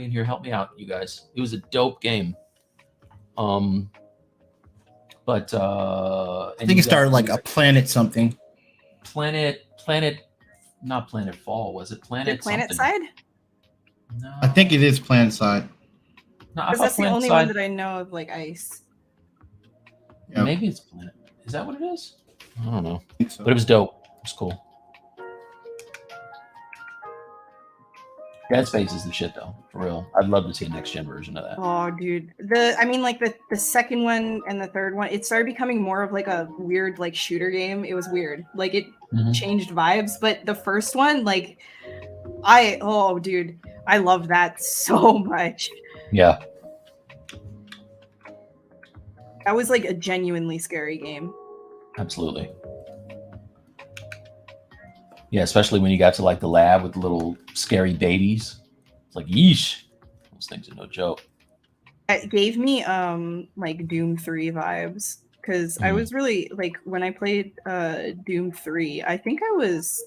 in here, help me out, you guys. It was a dope game. But I think it started like a Planet something. Planet, not Planet Fall. Was it Planet? Planet Side? No, I think it is Planet Side. No, because that's the only one that I know of like ice. Yep. Maybe it's Planet. Is that what it is? I don't know. I think so. But it was dope. It was cool. Dead Space is the shit though, for real. I'd love to see a next gen version of that. Oh, dude. The second one and the third one, it started becoming more of like a weird like shooter game. It was weird. Like it changed vibes, but the first one, like I love that so much. Yeah. That was like a genuinely scary game. Absolutely. Yeah, especially when you got to like the lab with the little scary babies. It's like, yeesh. Those things are no joke. It gave me like Doom 3 vibes. Because I was really like when I played Doom 3, I think I was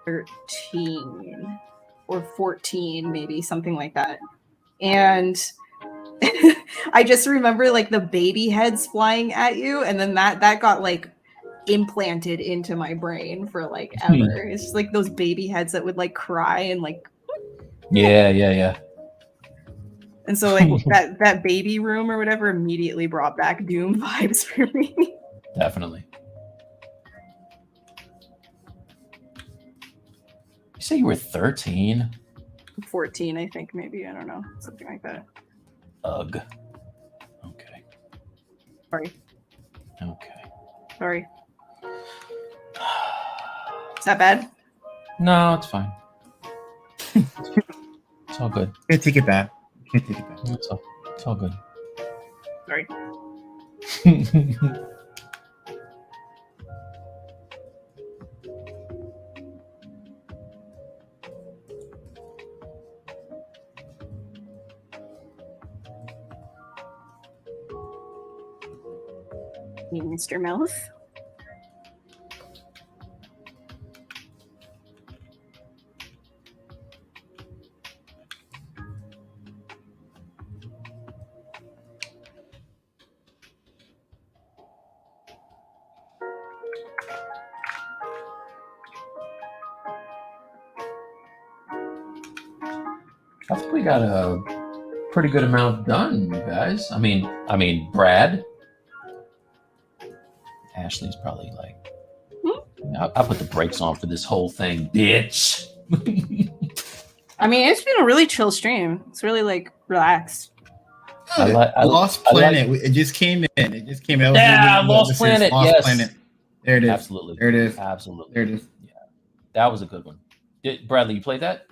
13 or 14, maybe, something like that. And I just remember like the baby heads flying at you, and then that got like implanted into my brain for like ever. It's just like those baby heads that would like cry and like yeah. And so like that baby room or whatever immediately brought back Doom vibes for me. Definitely. You say you were 13? 14, I think, maybe. I don't know. Something like that. Ugh. Okay. Sorry. Okay. Sorry. Is that bad? No, it's fine. It's all good. Can't take it back. It's all good. Sorry. Mr. Mouth. I think we got a pretty good amount done, you guys. I mean, Brad. Ashley's probably like, I'll put the brakes on for this whole thing, bitch. I mean, it's been a really chill stream. It's really like relaxed. Lost Planet. It just came in. It just came in. Lost Planet. Yes. Planet. There it is. Absolutely. There it is. Absolutely. There it is. Yeah, that was a good one. Bradley, you played that?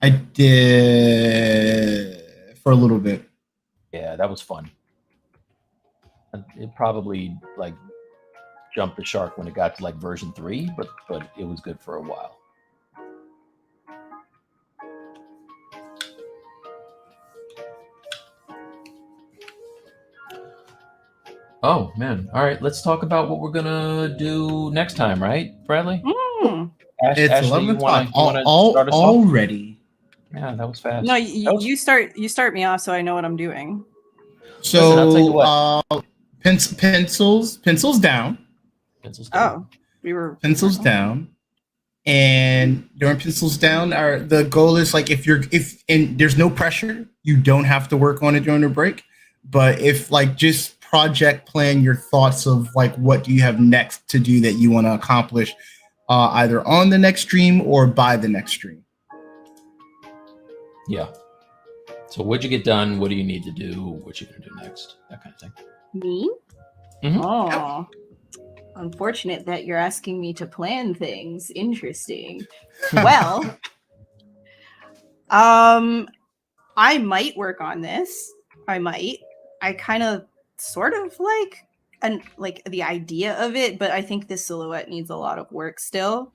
I did. for a little bit. Yeah, that was fun. It probably like jumped the shark when it got to like version 3, but it was good for a while. Oh man! All right, let's talk about what we're gonna do next time, right, Bradley? It's Ashley, 11 o'clock you wanna start us off? already. Yeah, that was fast. No, you start me off so I know what I'm doing. So listen, I'll tell you what. Pencils down. Pencils down. Oh, we were Pencils down. And during pencils down, the goal is like if there's no pressure, you don't have to work on it during the break. But if like just project plan your thoughts of like what do you have next to do that you want to accomplish, either on the next stream or by the next stream. Yeah. So what'd you get done? What do you need to do? What you gonna do next? That kind of thing. Me? Mhm. Oh, unfortunate that you're asking me to plan things. Interesting. Well, I might work on this. I kind of sort of like the idea of it, but I think this silhouette needs a lot of work still.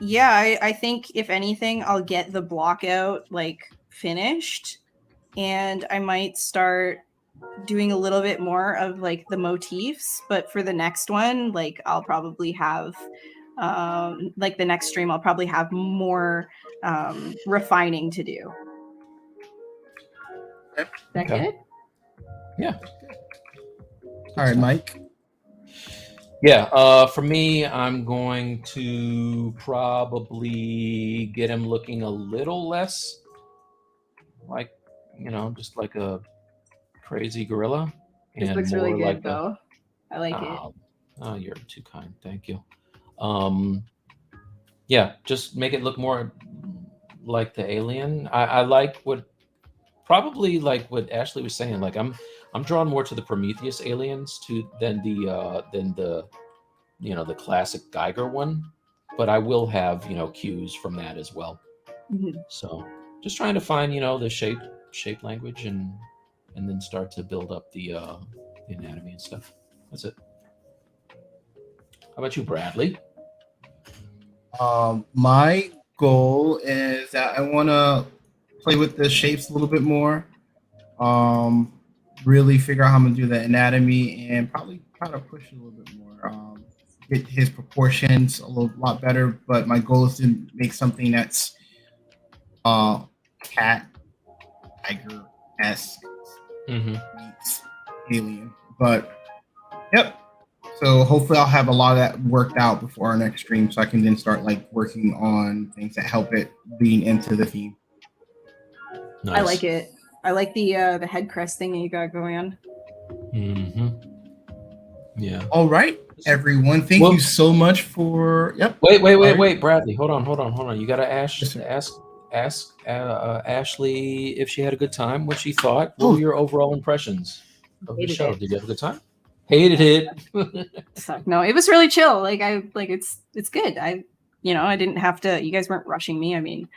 Yeah, I think if anything, I'll get the block out like finished, and I might start doing a little bit more of like the motifs. But for the next one, like I'll probably have like the next stream, I'll probably have more refining to do. Is that good? Yeah. All right, Mike. Yeah, for me, I'm going to probably get him looking a little less like, just like a crazy gorilla. This looks really good, though. I like it. Oh, you're too kind. Thank you. Yeah, just make it look more like the alien. I like probably like what Ashley was saying. Like I'm drawn more to the Prometheus aliens than the the classic Geiger one, but I will have cues from that as well. Mm-hmm. So just trying to find the shape language and then start to build up the anatomy and stuff. That's it. How about you, Bradley? My goal is that I want to play with the shapes a little bit more. Really figure out how I'm gonna do the anatomy and probably try to push it a little bit more. Get his proportions a lot better. But my goal is to make something that's cat tiger-esque meets alien. But yep. So hopefully I'll have a lot of that worked out before our next stream, so I can then start like working on things that help it lean into the theme. Nice. I like it. I like the head crest thing that you got going on. Yeah. All right, everyone. Thank you so much for. Yep. Wait, Bradley. Hold on. You got to ask Ashley if she had a good time, what she thought. What were your overall impressions of the show? Did you have a good time? Hated it. No, it was really chill. It's good. I didn't have to. You guys weren't rushing me. I mean,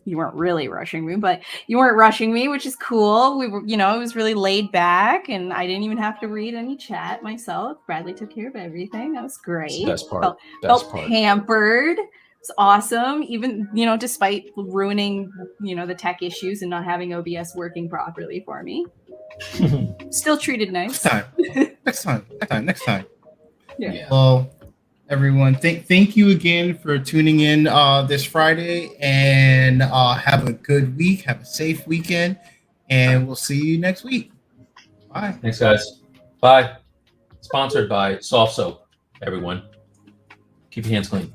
you weren't really rushing me, but you weren't rushing me, which is cool. We were, it was really laid back, and I didn't even have to read any chat myself. Bradley took care of everything. That was great. Best part. Felt pampered. It's awesome. Even, despite ruining, the tech issues and not having OBS working properly for me. Still treated nice. Next time. Yeah. Well, everyone, thank you again for tuning in this Friday, and have a good week. Have a safe weekend, and we'll see you next week. Bye. Thanks, guys. Bye. Sponsored by Soft Soap, everyone. Keep your hands clean.